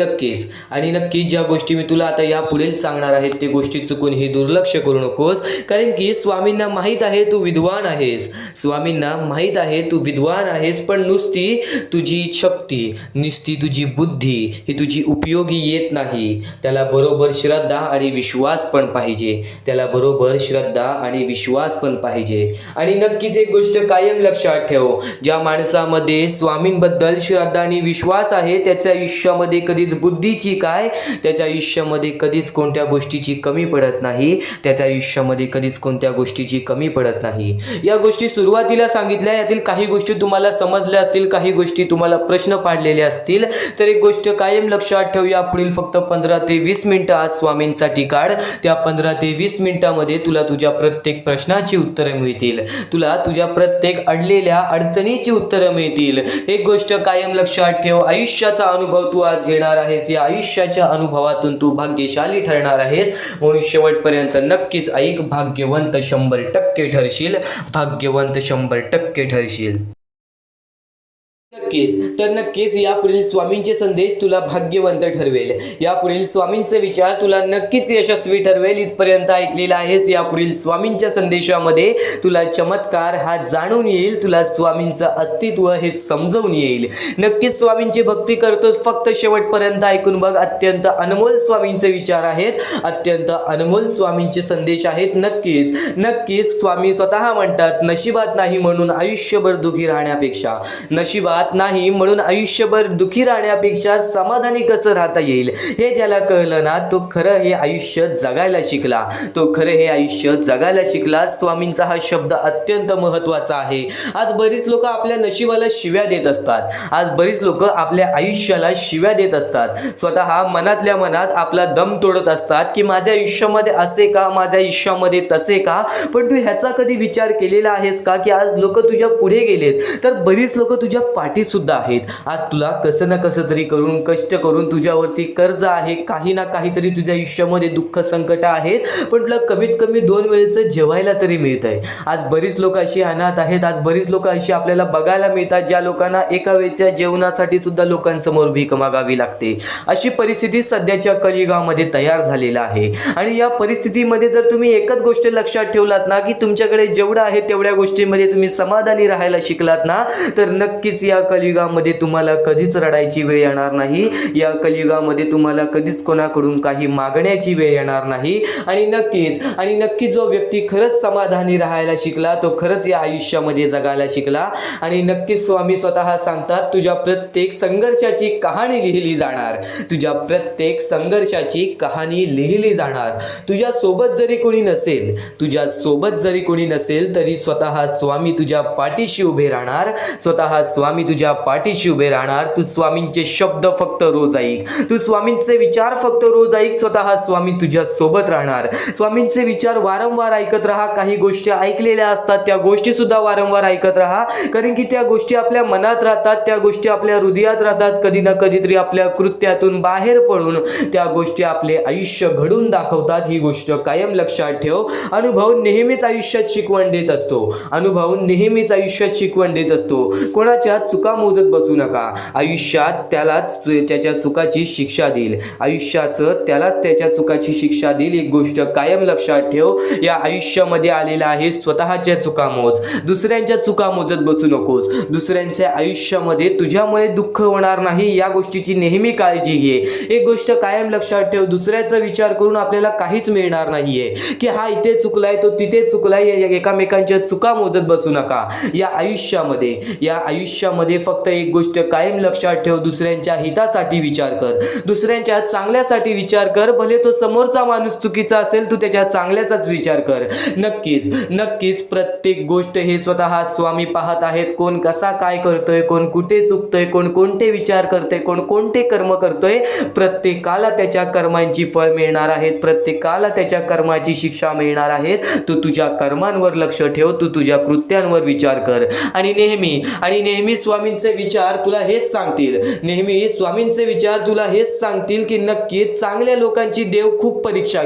नक्कीच ज्या गोष्टी मी तुला आता यापुढे सांगणार आहेत ते गोष्टी चुकून ही दुर्लक्ष करू नकोस, कारण की स्वामींना माहीत आहे तू विद्वान आहेस. स्वामींना माहीत आहे तू विद्वान आहेस, पण नुसती तुझी शक्ती, नुसती तुझी बुद्धी ही तुझी उपयोगी येत नाही. त्याला बरोबर श्रद्धा आणि विश्वास पण पाहिजे. त्याला बरोबर श्रद्धा आणि विश्वास पण पाहिजे. आणि नक्कीच एक गोष्ट कायम लक्षात ठेव, ज्या माणसामध्ये स्वामींबद्दल श्रद्धा आणि विश्वास आहे त्याच्या आयुष्यामध्ये कधीच बुद्धीची काय, त्याच्या आयुष्यामध्ये कधीच कोणत्या गोष्टीची कमी पडत नाही. त्याच्या आयुष्यामध्ये कधीच कोणत्या गोष्टीची कमी पडत नाही. या गोष्टी सुरुवातीला सांगितल्या, यातील काही गोष्टी तुम्हाला समजल्या असतील, काही गोष्टी तुम्हाला प्रश्न पाडलेले असतील, तर एक गोष्ट कायम लक्षात ठेव, यापुढील फक्त 15 ते 20 मिनिटं आज स्वामींसाठी काढ. त्या 15 ते 20 मिनिटांमध्ये तुला तुझ्या प्रत्येक प्रश्नाची उत्तरं मिळतील, तुला तुझ्या प्रत्येक अडलेल्या अडचणीची उत्तरं मिळतील. एक गोष्ट कायम लक्षात ठेव, आयुष्याचा अनुभव तू आज घेणार आहेस. या आयुष्याच्या अनुभवातून तू भाग्यशाली ठरणार आहेस. म्हणून शेवटपर्यंत नक्कीच ऐक. भाग्यवंत 100% ठरशील. भाग्यवंत 100% ठरशील. नक्कीच यापुढील स्वामींचे संदेश तुला भाग्यवंत ठरवेल. यापुढील स्वामींचे विचार तुला नक्कीच यशस्वी ठरवेल. इथपर्यंत ऐकलेला आहेस. यापुढील स्वामींच्या संदेशामध्ये तुला चमत्कार हा जाणून येईल, तुला स्वामींचं अस्तित्व हे समजवून येईल. नक्कीच स्वामींची भक्ती करतोस, फक्त शेवटपर्यंत ऐकून बघ. अत्यंत अनमोल स्वामींचे विचार आहेत, अत्यंत अनमोल स्वामींचे संदेश आहेत. नक्कीच स्वामी स्वतः म्हणतात, नशिबात नाही म्हणून आयुष्यभर दुखी राहण्यापेक्षा, नशिबात नाही म्हणून आयुष्यभर दुखी राहण्यापेक्षा समाधानी कसं राहता येईल हे ज्याला कळलं ना, तो खरं हे आयुष्य जगायला शिकला. स्वामींचा हा शब्द अत्यंत महत्त्वाचा आहे. आज बरीच लोक आपल्या नशिबाला शिव्या देत असतात. आज बरीच लोक आपल्या आयुष्याला शिव्या देत असतात. स्वतः मनातल्या मनात आपला दम तोडत असतात की माझ्या आयुष्यामध्ये असे का, माझ्या आयुष्यामध्ये तसे का. पण तू ह्याचा कधी विचार केलेला आहेस का की आज लोक तुझ्या पुढे गेलेत तर बरीच लोक तुझ्या पाठी अटी सुद्धा आहेत. आज तुला कसं ना कसं तरी करून कष्ट करून तुझ्यावरती कर्ज आहे, काही ना काहीतरी तुझ्या आयुष्यामध्ये दुःख संकट आहेत, पण तुला कमीत कमी 2 वेळेचं जेवायला तरी मिळत आहे. आज बरीच लोक अशी अनाथ आहेत, आज बरीच लोक अशी आपल्याला बघायला मिळतात ज्या लोकांना एका वेळच्या जेवणासाठी सुद्धा लोकांसमोर भीक मागावी लागते. अशी परिस्थिती सध्याच्या कलियुगामध्ये तयार झालेला आहे. आणि या परिस्थितीमध्ये जर तुम्ही एकच गोष्ट लक्षात ठेवलात ना की तुमच्याकडे जेवढं आहे तेवढ्या गोष्टीमध्ये तुम्ही समाधानी राहायला शिकलात ना, तर नक्कीच या कलियुगामध्ये तुम्हाला कधीच रडायची वेळ येणार नाही. या कलियुगामध्ये तुम्हाला कधीच कोणाकडून काही मागण्याची वेळ येणार नाही. आणि नक्कीच जो व्यक्ती खरंच समाधानी राहायला शिकला तो खरंच या आयुष्यामध्ये जगायला शिकला. आणि नक्कीच स्वामी स्वतः सांगतात, तुझ्या प्रत्येक संघर्षाची कहाणी लिहिली जाणार, तुझ्या प्रत्येक संघर्षाची कहाणी लिहिली जाणार. तुझ्या सोबत जरी कोणी नसेल तरी स्वतः स्वामी तुझ्या पाठीशी उभे राहणार, स्वतः स्वामी तुझ्या पाठीशी उभे राहणार. तू स्वामींचे शब्द फक्त रोज ऐक, तू स्वामींचे विचार फक्त रोज ऐक, स्वतः स्वामी तुझ्या सोबत राहणार. स्वामींचे विचार वारंवार ऐकत राहा. काही गोष्टी ऐकलेल्या असतात त्या गोष्टी सुद्धा वारंवार ऐकत राहा, कारण की त्या गोष्टी आपल्या मनात राहतात, त्या गोष्टी आपल्या हृदयात राहतात. कधी ना कधीतरी आपल्या कृत्यातून बाहेर पडून त्या गोष्टी आपले आयुष्य घडून दाखवतात. ही गोष्ट कायम लक्षात ठेव. अनुभव नेहमीच आयुष्यात शिकवण देत असतो. कोणाच्या चुका मोजत बसू नका. आयुष्यात त्यालाच त्याच्या चुकाची शिक्षा देईल, त्याच्या चुकाची शिक्षा देईल. एक गोष्ट कायम लक्षात ठेव, या आयुष्यामध्ये आलेला आहे स्वतःच्या चुका मोज, दुसऱ्यांच्या चुका मोजत बसू नकोस. दुसऱ्यांच्या आयुष्यामध्ये तुझ्यामुळे दुःख होणार नाही या गोष्टीची नेहमी काळजी घे. एक गोष्ट कायम लक्षात ठेव, दुसऱ्याचा विचार करून आपल्याला काहीच मिळणार नाहीये की हा इथे चुकलाय तो तिथे चुकलाय. एकामेकांच्या चुका मोजत बसू नका. या आयुष्यामध्ये फक्त एक गोष्ट कायम लक्षात ठेव, दुसऱ्यांच्या हितासाठी विचार कर, दुसऱ्यांच्या चांगल्यासाठी विचार कर. भले तो समोरचा माणूस चुकीचा असेल, तू त्याच्या चांगल्याचाच विचार कर. नक्कीच प्रत्येक गोष्ट हे स्वतः स्वामी पाहत आहेत. कोण कसा काय करतोय, कोण कुठे चुकतोय, कोण कोणते विचार करतोय, कोण कोणते कर्म करतोय. प्रत्येकाला त्याच्या कर्मांची फळ मिळणार आहेत, प्रत्येकाला त्याच्या कर्माची शिक्षा मिळणार आहेत. तू तुझ्या कर्मांवर लक्ष ठेव, तू तुझ्या कृत्यांवर विचार कर. आणि नेहमी स्वामींचे विचार तुला हेच सांगतील, की नक्कीच चांगल्या लोकांची देव खूप परीक्षा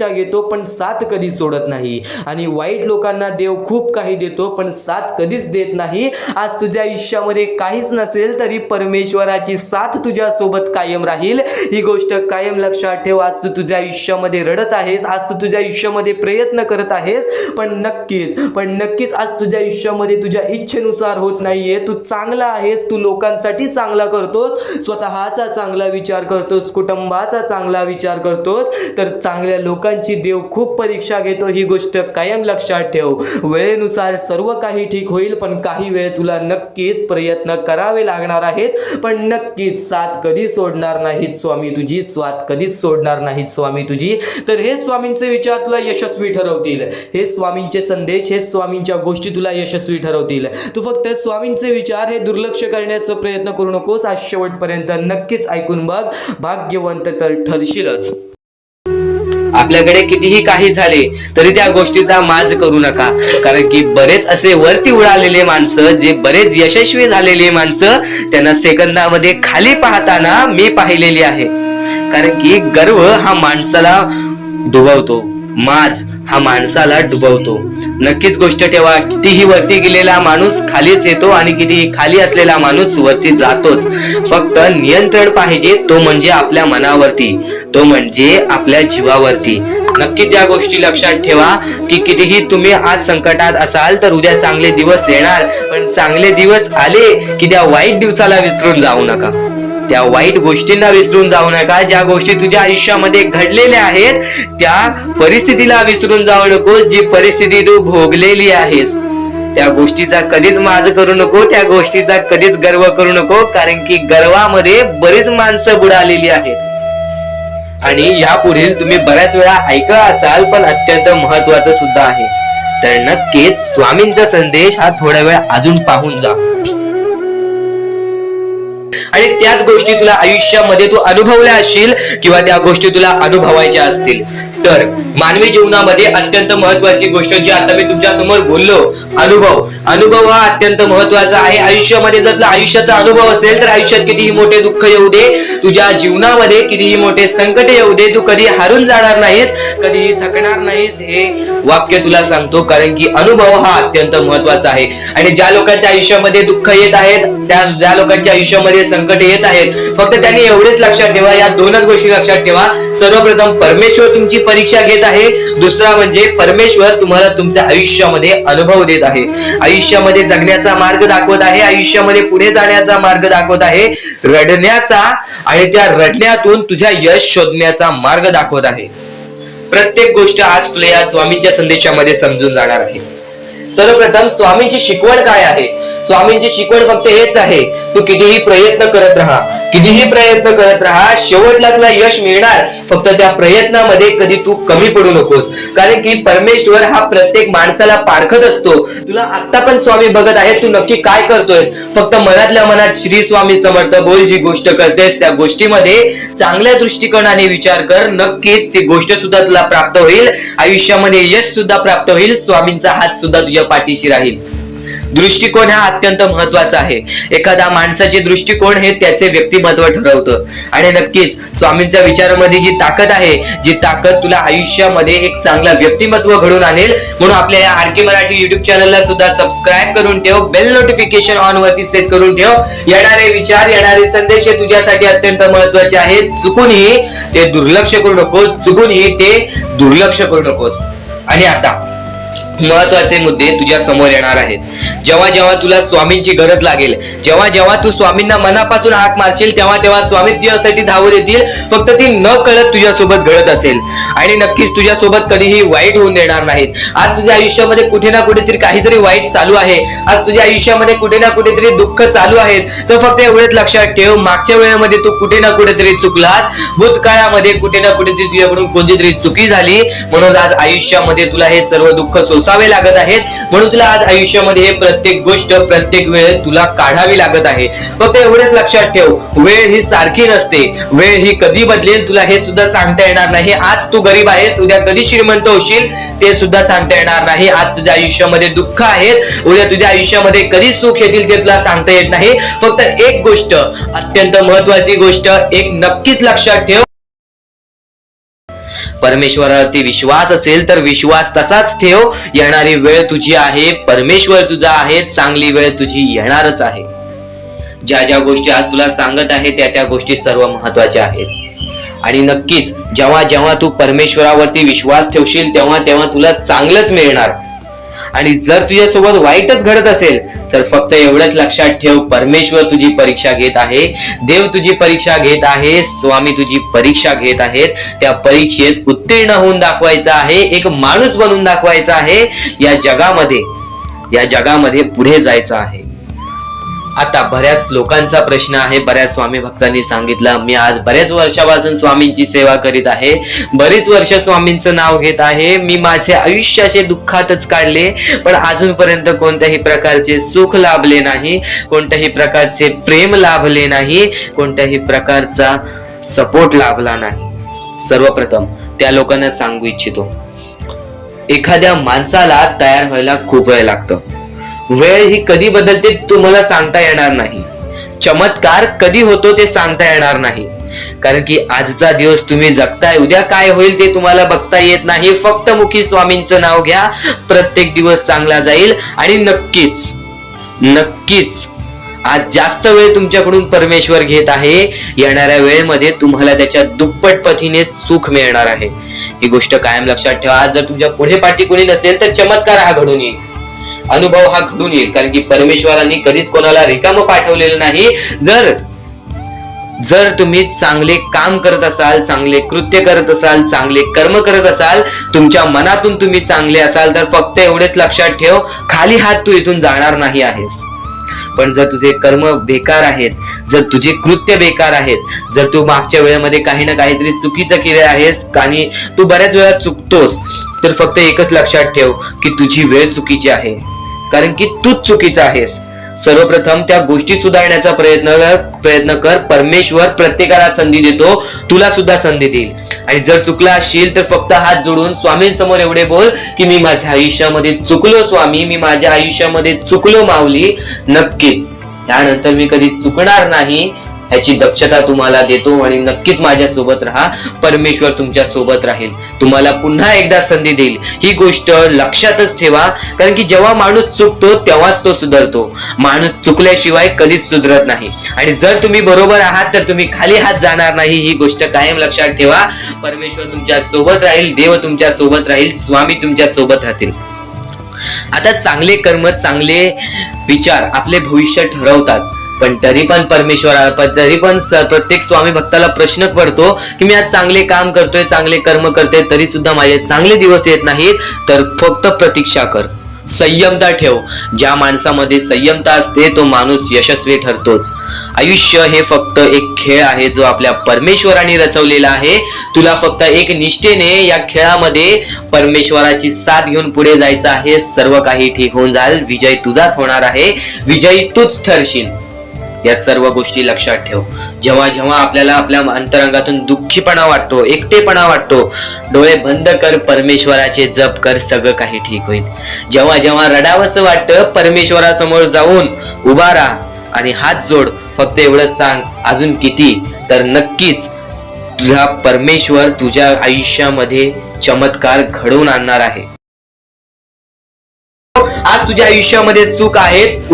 घेतो, पण साथ कधी सोडत नाही. आणि वाईट लोकांना देव खूप काही देतो, पण साथ कधीच देत नाही. आज तुझ्या आयुष्यामध्ये काहीच नसेल तरी परमेश्वराची साथ तुझ्या सोबत कायम राहील. ही गोष्ट कायम लक्षात ठेव. आज तू तुझ्या आयुष्यामध्ये रडत आहेस, आज तू तुझ्या आयुष्यामध्ये प्रयत्न करत आहेस, पण नक्कीच आज तुझ्या आयुष्यामध्ये तुझ्या इच्छेनुसार होत नाहीये. तू चांगला आहेस, तू लोकांसाठी चांगला करतोस, स्वतःचा चांगला विचार करतोस, कुटुंबाचा चांगला विचार करतोस, तर चांगल्या लोकांची देव खूप परीक्षा घेतो. ही गोष्ट कायम लक्षात ठेव. वेळेनुसार सर्व काही ठीक होईल, पण काही वेळ तुला नक्कीच प्रयत्न करावे लागणार आहेत, पण नक्कीच साथ कधी सोडणार नाहीत स्वामी तुझी, साथ कधीच सोडणार नाहीत स्वामी तुझी. तर हे स्वामींचे विचार तुला यशस्वी ठरवतील, हे स्वामींचे संदेश, हे स्वामींच्या गोष्टी तुला यशस्वी ठरवतील. तू फक्त स्वामींचे विचार हे दुर्लक्ष करण्याचा प्रयत्न करू नकोस. आज शेवटपर्यंत नक्कीच ऐकून बघ, भाग्यवंत तर ठरशीलच. आपल्याकडे कितीही काही झाले तरी त्या गोष्टीचा माज करू नका, कारण की बरेच असे वरती उडालेले माणसं, जे बरेच यशस्वी झालेले माणसं, त्यांना सेकंदामध्ये खाली पाहताना मी पाहिलेली आहे. कारण की गर्व हा माणसाला डुबवतो, माज हा माणसाला डुबवतो. नक्कीच गोष्ट ठेवा, कितीही वरती गेलेला माणूस खालीच येतो आणि कितीही खाली असलेला माणूस वरती जातोच. फक्त नियंत्रण पाहिजे, तो म्हणजे आपल्या मनावरती, तो म्हणजे आपल्या जीवावरती. नक्कीच या गोष्टी लक्षात ठेवा, की कितीही तुम्ही आज संकटात असाल तर उद्या चांगले दिवस येणार, पण चांगले दिवस आले की त्या वाईट दिवसाला विसरून जाऊ नका, त्या वाईट गोष्टींना विसरून जाऊ नका. ज्या गोष्टी तुझ्या आयुष्यामध्ये घडलेल्या आहेत त्या परिस्थितीला विसरून जाऊ नकोस. जी परिस्थिती तू भोगलेली आहेस त्या गोष्टीचा कधीच माज करू नको, त्या गोष्टीचा कधीच गर्व करू नको, कारण की गर्वामध्ये बरीच माणसं बुडालेली आहेत. आणि यापुढील तुम्ही बऱ्याच वेळा ऐकला असाल, पण अत्यंत महत्वाचं सुद्धा आहे. तर नक्कीच स्वामींचा संदेश हा थोडा वेळ अजून पाहून जा, आणि त्याच गोष्टी तुला आयुष्यामध्ये तू अनुभवल्या असशील किंवा त्या गोष्टी तुला अनुभवायच्या असतील तर मानवी जीवनामध्ये अत्यंत महत्वाची गोष्ट जी आता मी तुमच्या समोर बोललो, अनुभव हा अत्यंत महत्वाचा आहे. आयुष्यामध्ये जर तुला आयुष्याचा अनुभव असेल तर आयुष्यात कितीही मोठे दुःख येऊ दे, तुझ्या जीवनामध्ये कितीही मोठे संकट येऊ दे, तू कधी हारून जाणार नाहीस, कधीही थकणार नाहीस, हे वाक्य तुला सांगतो. कारण की अनुभव हा अत्यंत महत्वाचा आहे. आणि ज्या लोकांच्या आयुष्यामध्ये दुःख येत आहेत, ज्या लोकांच्या आयुष्यामध्ये संकट येत आहेत, फक्त त्यांनी एवढेच लक्षात ठेवा, या दोनच गोष्टी लक्षात ठेवा. सर्वप्रथम परमेश्वर तुमची परीक्षा घेत आहे, दुसरा म्हणजे परमेश्वर तुम्हाला तुमच्या आयुष्यामध्ये अनुभव देत आहे, आयुष्यामध्ये जगण्याचा मार्ग दाखवत आहे, आयुष्यामध्ये पुढे जाण्याचा मार्ग दाखवत आहे, रडण्याचा आणि त्या रडण्यातून तुझ्या यश शोधण्याचा मार्ग दाखवत आहे. प्रत्येक गोष्ट आज तुला या स्वामींच्या संदेशामध्ये समजून जाणार आहे. सर्वप्रथम स्वामींची शिकवण काय आहे? स्वामींची शिकवण फक्त हेच आहे, तू कितीही प्रयत्न करत राहा, कितीही प्रयत्न करत राहा, शेवटला तुला यश मिळणार. फक्त त्या प्रयत्नामध्ये कधी तू कमी पडू नकोस. कारण की परमेश्वर हा प्रत्येक माणसाला पारखत असतो. तुला आता पण स्वामी बघत आहे, तू नक्की काय करतोयस. फक्त मनातल्या मनात श्री स्वामी समर्थ बोल, जी गोष्ट करतेस त्या गोष्टीमध्ये चांगल्या दृष्टिकोनाने विचार कर, नक्कीच ती गोष्ट सुद्धा तुला प्राप्त होईल, आयुष्यामध्ये यश सुद्धा प्राप्त होईल, स्वामींचा हात सुद्धा तुझ्या पाठीशी राहील. दृष्टिकोन हा अत्यंत महत्वाचा आहे. एखादा माणसाचे दृष्टिकोन हे त्याचे व्यक्तिमत्व ठरवतं. आणि नक्कीच स्वामींच्या विचारामध्ये जी ताकद आहे, जी ताकद तुला आयुष्यामध्ये एक चांगला व्यक्तिमत्व घडून आणेल. म्हणून आपल्या या आर के मराठी युट्यूब चॅनलला सुद्धा सबस्क्राईब करून ठेव, बेल नोटिफिकेशन ऑन वरती सेट करून ठेव. येणारे विचार, येणारे संदेश हे तुझ्यासाठी अत्यंत महत्वाचे आहेत. चुकूनही ते दुर्लक्ष करू नकोस, चुकूनही ते दुर्लक्ष करू नकोस. आणि आता महत्वाचे मुद्दे तुझ्या समोर येणार आहेत. जेव्हा जेव्हा तुला स्वामींची गरज लागेल, जेव्हा जेव्हा तू स्वामींना मनापासून हाक मारशील, तेव्हा तेव्हा स्वामी तुझ्यासाठी धावत येतील. फक्त ती न कळत तुझ्यासोबत घडत असेल आणि नक्कीच तुझ्यासोबत कधीही वाईट होऊन देणार नाहीत. आज तुझ्या आयुष्यामध्ये कुठे ना कुठेतरी काहीतरी वाईट चालू आहे, आज तुझ्या आयुष्यामध्ये कुठे ना कुठेतरी दुःख चालू आहेत, तर फक्त एवढेच लक्षात ठेव, मागच्या वेळेमध्ये तू कुठे ना कुठेतरी चुकलास, भूतकाळामध्ये कुठे ना कुठेतरी तुझ्याकडून कोणतीतरी चुकी झाली, म्हणून आज आयुष्यामध्ये तुला हे सर्व दुःख सोसावे लागत आहेत. म्हणून तुला आज आयुष्यामध्ये हे प्रत्येक गोष्ट, प्रत्येक वेळ तुला काढावी लागत आहे. फक्त एवढेच लक्षात ठेव, वेळ ही सारखी नसते, वेळ ही कधी बदलेल तुला हे सुद्धा सांगता येणार नाही. आज तू गरीब आहेस, उद्या कधी श्रीमंत होशील ते सुद्धा सांगता येणार नाही. आज तुझ्या आयुष्यामध्ये दुःख आहेत, उद्या तुझ्या आयुष्यामध्ये कधी सुख येतील ते तुला सांगता येत नाही. फक्त एक गोष्ट, अत्यंत महत्वाची गोष्ट एक नक्कीच लक्षात ठेव, परमेश्वरावरती विश्वास असेल तर विश्वास तसाच ठेव. येणारी वेळ तुझी आहे, परमेश्वर तुझा आहे, चांगली वेळ तुझी येणारच आहे. ज्या ज्या गोष्टी आज तुला सांगत आहे त्या गोष्टी सर्व महत्वाच्या आहेत. आणि नक्कीच जेव्हा जेव्हा तू परमेश्वरावरती विश्वास ठेवशील तेव्हा तेव्हा तुला चांगलंच मिळणार. आणि जर तुझ्यासोबत वाईटच घडत असेल तर फक्त एवढंच लक्षात ठेव, परमेश्वर तुझी परीक्षा घेत आहे, देव तुझी परीक्षा घेत आहे, स्वामी तुझी परीक्षा घेत आहेत. त्या परीक्षेत उत्तीर्ण होऊन दाखवायचं आहे, एक माणूस बनून दाखवायचा आहे, या जगामध्ये पुढे जायचं आहे. आता बऱ्याच लोकांचा प्रश्न आहे, बऱ्याच स्वामी भक्तांनी सांगितलं, मी आज बऱ्याच वर्षापासून स्वामींची सेवा करीत आहे, बरीच वर्ष स्वामींचं नाव घेत आहे, मी माझे आयुष्य असे दुःखातच काढले, पण अजूनपर्यंत कोणत्याही प्रकारचे सुख लाभले नाही, कोणत्याही प्रकारचे प्रेम लाभले नाही, कोणत्याही प्रकारचा सपोर्ट लाभला नाही. सर्वप्रथम त्या लोकांना सांगू इच्छितो, एखाद्या माणसाला तयार व्हायला खूप वेळ लागतो. वेळ ही कधी बदलते तुम्हाला सांगता येणार नाही, चमत्कार कधी होतो ते सांगता येणार नाही. कारण की आजचा दिवस तुम्ही जगताय, उद्या काय होईल ते तुम्हाला बघता येत नाही. फक्त मुखी स्वामींचं नाव घ्या, प्रत्येक दिवस चांगला जाईल. आणि नक्कीच नक्कीच आज जास्त वेळ तुमच्याकडून परमेश्वर घेत आहे, येणाऱ्या वेळेमध्ये तुम्हाला त्याच्या दुप्पट पटीने सुख मिळणार आहे. ही गोष्ट कायम लक्षात ठेवा. आज जर तुमच्या पुढे पाठी कोणी नसेल तर चमत्कार हा घडून येईल, अनुभव हा घडून येईल. कारण की परमेश्वरांनी कधीच कोणाला रिकामं पाठवलेलं नाही. जर तुम्ही चांगले काम करत असाल, चांगले कृत्य करत असाल, चांगले कर्म करत असाल, तुमच्या मनातून तुम्ही चांगले असाल, तर फक्त एवढेच लक्षात ठेव, खाली हात तू इथून जाणार नाही आहेस. पण जर तुझे कर्म बेकार आहेत, जर तुझे कृत्य बेकार आहेत, जर तू मागच्या वेळेमध्ये काही ना काहीतरी चुकीचं केले आहेस आणि तू बऱ्याच वेळा चुकतोस, तर फक्त एकच लक्षात ठेव की तुझी वेळ चुकीची आहे. कारण की तूच चुकीचा आहेस. सर्वप्रथम त्या गोष्टी सुधारण्याचा प्रयत्न कर. परमेश्वर प्रत्येकाला संधी देतो, तुला सुद्धा संधी देईल. आणि जर चुकला असशील तर फक्त हात जोडून स्वामींसमोर एवढे बोल की मी माझ्या आयुष्यामध्ये चुकलो स्वामी, मी माझ्या आयुष्यामध्ये चुकलो माऊली. नक्कीच यानंतर मी कधी चुकणार नाही याची दक्षता तुम्हाला देतो आणि नक्कीच माझ्या सोबत राहा. परमेश्वर तुमच्या सोबत राहील, तुम्हाला पुन्हा एकदा संधी देईल. ही गोष्ट लक्षातच ठेवा, कारण की जेव्हा माणूस चुकतो तेव्हाच तो सुधारतो. माणूस चुकल्याशिवाय कधीच सुधरत नाही. आणि जर तुम्ही बरोबर आहात तर तुम्ही खाली हात जाणार नाही, ही गोष्ट कायम लक्षात ठेवा. परमेश्वर तुमच्या सोबत राहील, देव तुमच्या सोबत राहील, स्वामी तुमच्या सोबत राहतील. आता चांगले कर्म, चांगले विचार आपले भविष्य ठरवतात. पण तरी पण प्रत्येक स्वामी भक्ताला प्रश्न पडतो की मी आज चांगले काम करतोय, चांगले कर्म करतोय, तरी सुद्धा माझे चांगले दिवस येत नाहीत. तर फक्त प्रतीक्षा कर, संयमता ठेव. ज्या माणसामध्ये संयमता असते तो माणूस यशस्वी ठरतोच. आयुष्य हे फक्त एक खेळ आहे जो आपल्या परमेश्वराने रचवलेला आहे. तुला फक्त एक निष्ठेने या खेळामध्ये परमेश्वराची साथ घेऊन पुढे जायचं आहे. सर्व काही ठीक होऊन जाईल. विजय तुझाच होणार आहे, विजयी तूच ठरशील. या सर्व गोष्टी लक्षात ठेव. जेव्हा जेव्हा आपल्याला आपल्या अंतरंगातून दुःखीपणा वाटतो, एकटेपणा वाटतो, डोळे बंद कर, परमेश्वराचे जप कर, सगळं काही ठीक होईल. जेव्हा जेव्हा रडावंसं वाटतं, परमेश्वरासमोर जाऊन उभा राहा आणि हात जोड. फक्त एवढंच सांग, अजून किती? तर नक्कीच तुझा परमेश्वर तुझ्या आयुष्यामध्ये चमत्कार घडवून आणणार आहे. आज तुझ्या आयुष्यामध्ये सुख आहेत,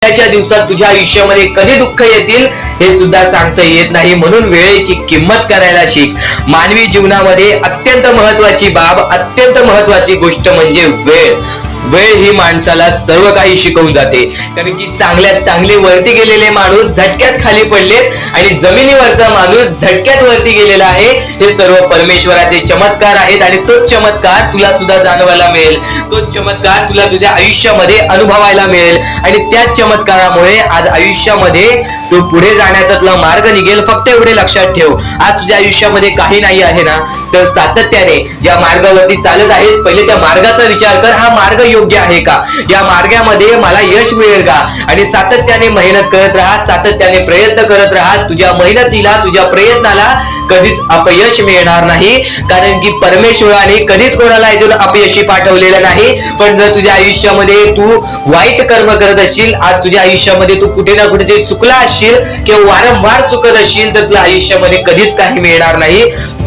उद्याच्या दिवसात तुझ्या आयुष्यामध्ये कधी दुःख येतील हे सुद्धा सांगता येत नाही. म्हणून वेळेची किंमत करायला शिक. मानवी जीवनामध्ये अत्यंत महत्वाची बाब, अत्यंत महत्वाची गोष्ट म्हणजे वेळ. वेळ ही माणसाला सर्व काही शिकवून जाते. कारण की चांगल्यात चांगले वरती गेलेले माणूस झटक्यात खाली पडलेत आणि जमिनीवरचा माणूस झटक्यात वरती गेलेला आहे. हे सर्व परमेश्वराचे चमत्कार आहेत आणि तोच चमत्कार तुला सुद्धा जाणवायला मिळेल. तोच चमत्कार तुला तुझ्या आयुष्यामध्ये अनुभवायला मिळेल आणि त्याच चमत्कारामुळे आज आयुष्यामध्ये तू पुढे जाण्याचा तुला मार्ग निघेल. फक्त एवढे लक्षात ठेव, आज तुझ्या आयुष्यामध्ये काही नाही आहे ना, तर सातत्याने ज्या मार्गावरती चालत आहेस पहिले त्या मार्गाचा विचार कर. हा मार्ग योग्य आहे का? या मार्गामध्ये मला यश मिळेल का? आणि सातत्याने मेहनत करत राहा, सातत्याने प्रयत्न करत राहा. तुझ्या मेहनतीला, तुझ्या प्रयत्नाला कधीच अपयश मिळणार नाही. कारण की परमेश्वराने कधीच कोणाला इथून अपयशी पाठवलेलं नाही. पण जर तुझ्या आयुष्यामध्ये तू वाईट कर्म करत असशील, आज तुझ्या आयुष्यामध्ये तू कुठे ना कुठे चुकला असशील किंवा वारंवार चुकत असशील, तर तुला आयुष्यामध्ये कधीच काही मिळणार नाही.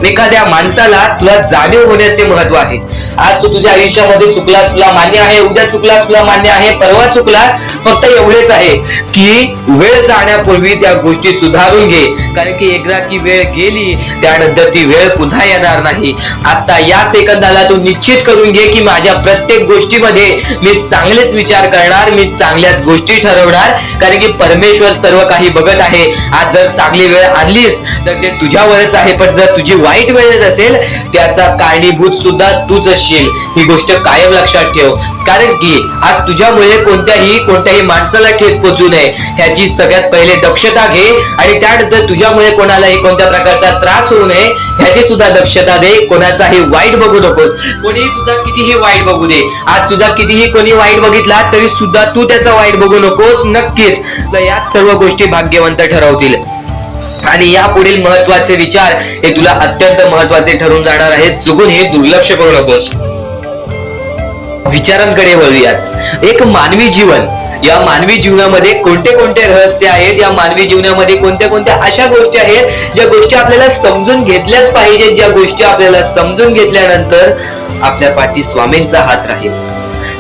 एखाद्या माणसाला तुला जाणीव होण्याचे महत्व आहे. आज तू तुझ्या आयुष्यामध्ये चुकलास, तुला मान्य आहे. उद्या चुकलास, तुला मान्य आहे. परवा चुकलास, फक्त एवढेच आहे की वेळ जाण्यापूर्वी त्या गोष्टी सुधारून घे. कारण की एकदा की वेळ गेली त्यानंतर ती वेळ पुन्हा येणार नाही. आता या सेकंदाला तू निश्चित करून घे की माझ्या प्रत्येक गोष्टीमध्ये मी चांगलेच विचार करणार, मी चांगल्याच गोष्टी ठरवणार. कारण की परमेश्वर सर्व काही बघत आहे. आज जर चांगली वेळ आणलीस तर ते तुझ्यावरच आहे, पण जर तुझी वाईट वेळ असेल त्याचा कारणीभूत सुद्धा तूच असशील. ही गोष्ट कायम लक्षात ठेव. कारण की आज तुझ्यामुळे कोणत्याही माणसाला ठेच पोचू नये ह्याची सगळ्यात पहिले दक्षता घे. आणि त्यानंतर तुझ्यामुळे कोणालाही कोणत्या प्रकारचा त्रास होऊ नये ह्याची सुद्धा दक्षता दे. कोणाचाही वाईट बघू नकोस. कोणीही तुझा कितीही वाईट बघू दे, आज तुझा कितीही कोणी वाईट बघितला तरी सुद्धा तू त्याचा वाईट बघू नकोस. नक्कीच याच सर्व गोष्टी भाग्यवंत ठरवतील. आणि या पुढील महत्वाचे विचार हे तुला अत्यंत महत्वाचे ठरून जाणार आहेत. चुकून हे दुर्लक्ष करू नकोस. विचारांकडे वळूयात. एक मानवी जीवन, या मानवी जीवनामध्ये कोणते कोणते रहस्य आहेत, या मानवी जीवनामध्ये कोणत्या कोणत्या अशा गोष्टी आहेत ज्या गोष्टी आपल्याला समजून घेतल्याच पाहिजेत. ज्या गोष्टी आपल्याला समजून घेतल्यानंतर आपल्या पाठी स्वामींचा हात राहील.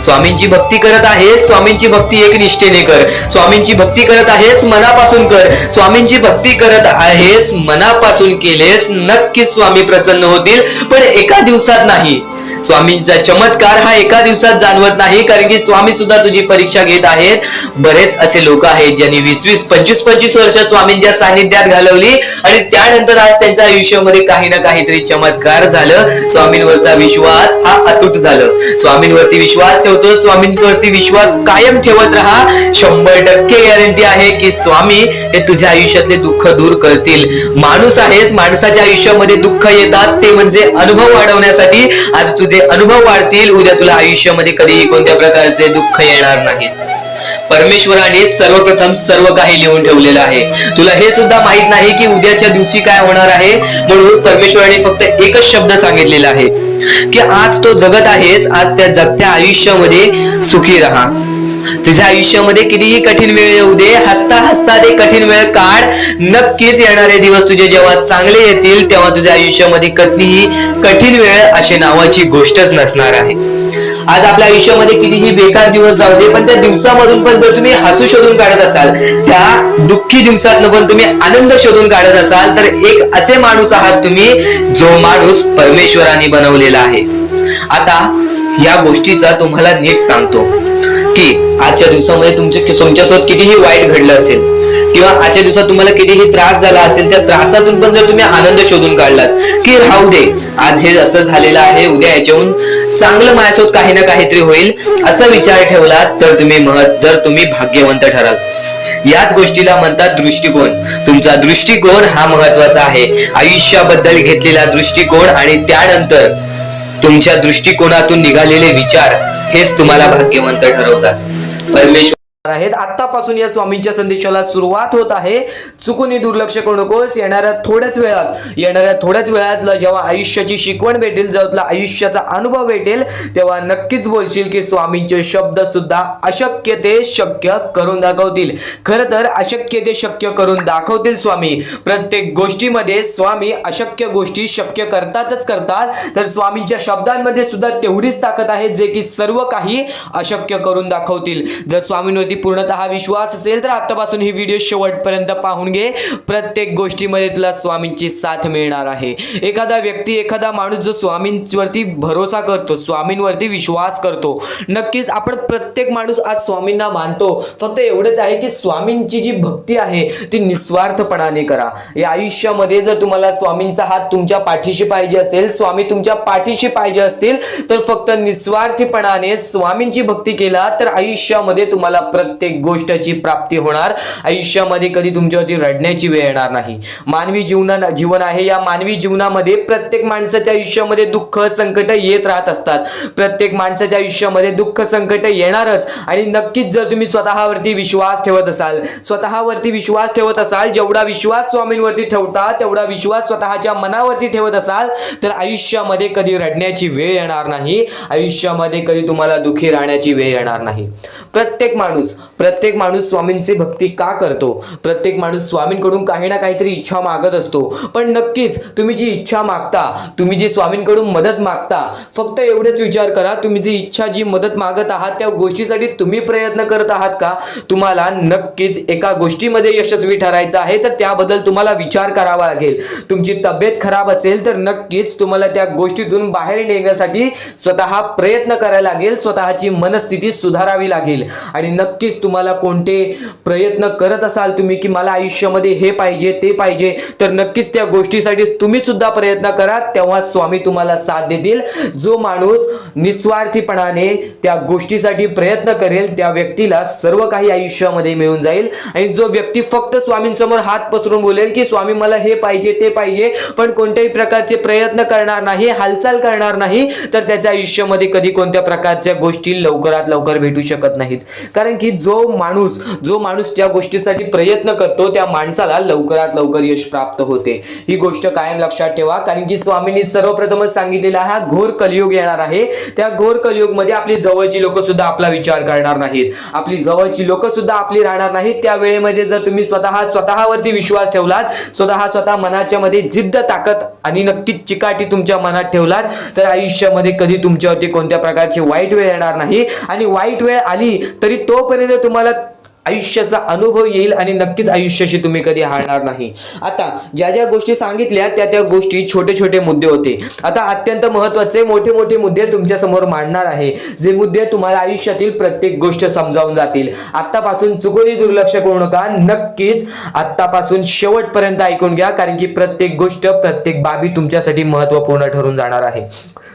स्वामींची भक्ती करत आहेस, स्वामींची भक्ती एक निष्ठेने कर. स्वामींची भक्ती करत आहेस, मनापासून कर. स्वामींची भक्ती करत आहेस, मनापासून केलेस, नक्कीच स्वामी प्रसन्न होतील. पण एका दिवसात नाही. स्वामींचा चमत्कार हा एका दिवसात जाणवत नाही. कारण की स्वामी सुद्धा तुझी परीक्षा घेत आहेत. बरेच असे लोक आहेत ज्यांनी 20-20, 25-25 वर्ष स्वामींच्या सानिध्यात घालवली आणि त्यानंतर आज त्यांच्या आयुष्यामध्ये काही ना काहीतरी चमत्कार झालं. स्वामींवरचा विश्वास हा अतूट झालं. स्वामींवरती विश्वास ठेवतो, स्वामींवरती विश्वास कायम ठेवत राहा. 100% गॅरंटी आहे की स्वामी हे तुझ्या आयुष्यातले दुःख दूर करतील. माणूस आहेस, माणसाच्या आयुष्यामध्ये दुःख येतात, ते म्हणजे अनुभव वाढवण्यासाठी. आज तुझे अनुभव वाढतील, उद्या तुला आयुष्यामध्ये कधीही कोणत्या प्रकारचे दुःख येणार नाही. परमेश्वराने सर्वप्रथम सर्व काही लिहून ठेवलेलं आहे. तुला हे सुद्धा माहित नाही की उद्याच्या दिवशी काय होणार आहे, म्हणून परमेश्वराने फक्त एकच शब्द सांगितलेला आहे की आज तो जगत आहेस, आज त्या जगत्या आयुष्यामध्ये सुखी राहा. तुझ्या आयुष्यामध्ये कितीही कठीण वेळ येऊ दे, हसता हसता ते कठीण वेळ काढ. नक्कीच येणारे दिवस तुझे जेव्हा चांगले येतील तेव्हा तुझ्या आयुष्यामध्ये कधीही कठीण वेळ अशी नावाची गोष्टच नसणार आहे. आज आपल्या आयुष्यामध्ये कितीही बेकार दिवस जाऊ दे, पण त्या दिवसामधून पण जर तुम्ही हसू शोधून काढत असाल, त्या दुःखी दिवसातनं पण तुम्ही आनंद शोधून काढत असाल, तर एक असे माणूस आहात तुम्ही जो माणूस परमेश्वराने बनवलेला आहे. आता या गोष्टीचा तुम्हाला नीट सांगतो की आजच्या दिवसामध्ये तुमच्यासोबत कितीही वाईट घडलं असेल किंवा आजच्या दिवसात तुम्हाला कितीही त्रास झाला असेल, त्या त्रासातून पण जर तुम्ही आनंद शोधून काढलात की राहू दे, आज हे असं झालेलं आहे, उद्या याच्याहून चांगलं माझ्यासोबत काही ना काहीतरी होईल, असा विचार ठेवला तर तुम्ही भाग्यवंत ठराल. याच गोष्टीला म्हणतात दृष्टिकोन. तुमचा दृष्टिकोन हा महत्वाचा आहे. आयुष्याबद्दल घेतलेला दृष्टिकोन आणि त्यानंतर तुमच्या दृष्टिकोनातून निघालेले विचार हेच तुम्हाला भाग्यवंत ठरवतात. परमेश्वर आहेत. आतापासून या स्वामींच्या संदेशाला सुरुवात होत आहे. चुकूनही दुर्लक्ष करू नकोस. येणाऱ्या थोड्याच वेळात जेव्हा आयुष्याची शिकवण भेटेल, जेव्हा तुला आयुष्याचा अनुभव भेटेल, तेव्हा नक्कीच बोलशील की स्वामींचे शब्द सुद्धा अशक्य ते शक्य करून दाखवतील. खरं तर अशक्य ते शक्य करून दाखवतील स्वामी. प्रत्येक गोष्टीमध्ये स्वामी अशक्य गोष्टी शक्य करतात. तर स्वामींच्या शब्दांमध्ये सुद्धा तेवढीच ताकद आहे जे की सर्व काही अशक्य करून दाखवतील. जर स्वामींवरती पूर्णतः विश्वास असेल तर आतापासून ही व्हिडिओ शेवटपर्यंत पाहून घे. प्रत्येक गोष्टीमध्ये तुला स्वामींची साथ मिळणार आहे. एखादा व्यक्ती, एखादा माणूस जो स्वामींवरती भरोसा करतो, स्वामींवरती विश्वास करतो, नक्कीच आपण प्रत्येक माणूस आज स्वामींना मानतो. फक्त एवढंच आहे की स्वामींची जी भक्ती आहे ती निस्वार्थपणाने करा. या आयुष्यामध्ये जर तुम्हाला स्वामींचा हात तुमच्या पाठीशी पाहिजे असेल, स्वामी तुमच्या पाठीशी पाहिजे असतील, तर फक्त निस्वार्थीपणाने स्वामींची भक्ती केला तर आयुष्यामध्ये तुम्हाला प्रत्येक गोष्टीची प्राप्ती होणार. आयुष्यामध्ये कधी तुमच्यावरती रडण्याची वेळ येणार नाही. मानवी जीवन आहे. या मानवी जीवनामध्ये प्रत्येक माणसाच्या आयुष्यामध्ये दुःख संकट येत राहत असतात. प्रत्येक माणसाच्या आयुष्यामध्ये दुःख संकट येणारच. आणि नक्कीच जर तुम्ही स्वतःवरती विश्वास ठेवत असाल, जेवढा विश्वास स्वामींवरती ठेवता तेवढा विश्वास स्वतःच्या मनावरती ठेवत असाल, तर आयुष्यामध्ये कधी रडण्याची वेळ येणार नाही. आयुष्यामध्ये कधी तुम्हाला दुःखी राहण्याची वेळ येणार नाही. प्रत्येक माणूस स्वामींची भक्ती का करतो? प्रत्येक माणूस स्वामींकडून काही ना काहीतरी इच्छा मागत असतो. पण नक्कीच तुम्ही जी इच्छा मागता, तुम्ही जी स्वामींकडून मदत मागता, फक्त एवढेच विचार करा, तुम्ही जी इच्छा, जी मदत मागत आहात त्या गोष्टीसाठी तुम्ही प्रयत्न करत आहात का? तुम्हाला नक्कीच एका गोष्टीमध्ये यशस्वी ठरायचं आहे, तर त्याबद्दल तुम्हाला विचार करावा लागेल. तुमची तब्येत खराब असेल तर नक्कीच तुम्हाला त्या गोष्टीतून बाहेर निघण्यासाठी स्वतः प्रयत्न करायला लागेल, स्वतःची मनस्थिती सुधारावी लागेल. आणि नक्कीच तुम्हाला कोणते प्रयत्न करत असाल तुम्ही की मला आयुष्यामध्ये हे पाहिजे ते पाहिजे, तर नक्कीच त्या गोष्टीसाठी तुम्ही सुद्धा प्रयत्न करा, तेव्हा स्वामी तुम्हाला साथ देतील. जो माणूस निस्वार्थीपणाने त्या गोष्टीसाठी प्रयत्न करेल त्या व्यक्तीला सर्व काही आयुष्यामध्ये मिळून जाईल. आणि जो व्यक्ती फक्त स्वामींसमोर हात पसरून बोलेल की स्वामी मला हे पाहिजे ते पाहिजे, पण कोणत्याही प्रकारचे प्रयत्न करणार नाही, हालचाल करणार नाही, तर त्याच्या आयुष्यामध्ये कधी कोणत्या प्रकारच्या गोष्टी लवकरात लवकर भेटू शकत नाहीत. कारण की जो माणूस त्या गोष्टीसाठी प्रयत्न करतो त्या माणसाला लवकरात लवकर यश प्राप्त होते. ही गोष्ट कायम लक्षात ठेवा. कारण की स्वामींनी सर्वप्रथमच सांगितलेला हा घोर कलियुग येणार आहे. त्या घोर कलियुग मध्ये आपली जवळची लोक सुद्धा आपला विचार करणार नाहीत, आपली जवळची लोक सुद्धा आपली राहणार नाहीत. त्या वेळेमध्ये जर तुम्ही स्वतःवरती विश्वास ठेवलात, स्वतः मनाच्या मध्ये जिद्द, ताकद आणि नक्कीच चिकाटी तुमच्या मनात ठेवलात, तर आयुष्यामध्ये कधी तुमच्यावरती कोणत्या प्रकारची वाईट वेळ येणार नाही. आणि वाईट वेळ आली तरी तोपर्यंत तुम्हाला आयुष्याचा अनुभव येईल आणि नक्कीच आयुष्याशी तुम्ही कधी हारणार नाही. आता ज्या गोष्टी सांगितल्या त्या गोष्टी छोटे मुद्दे होते. आता अत्यंत महत्त्वाचे मोठे मुद्दे तुमच्या समोर मांडणार आहे, जे मुद्दे तुम्हाला आयुष्यातील प्रत्येक गोष्ट समजावून जातील. आतापासून चुकूनही दुर्लक्ष करू नका. नक्कीच आतापासून शेवटपर्यंत ऐकून घ्या, कारण की प्रत्येक गोष्ट, प्रत्येक बाबी तुमच्यासाठी महत्त्वपूर्ण ठरून जाणार आहे.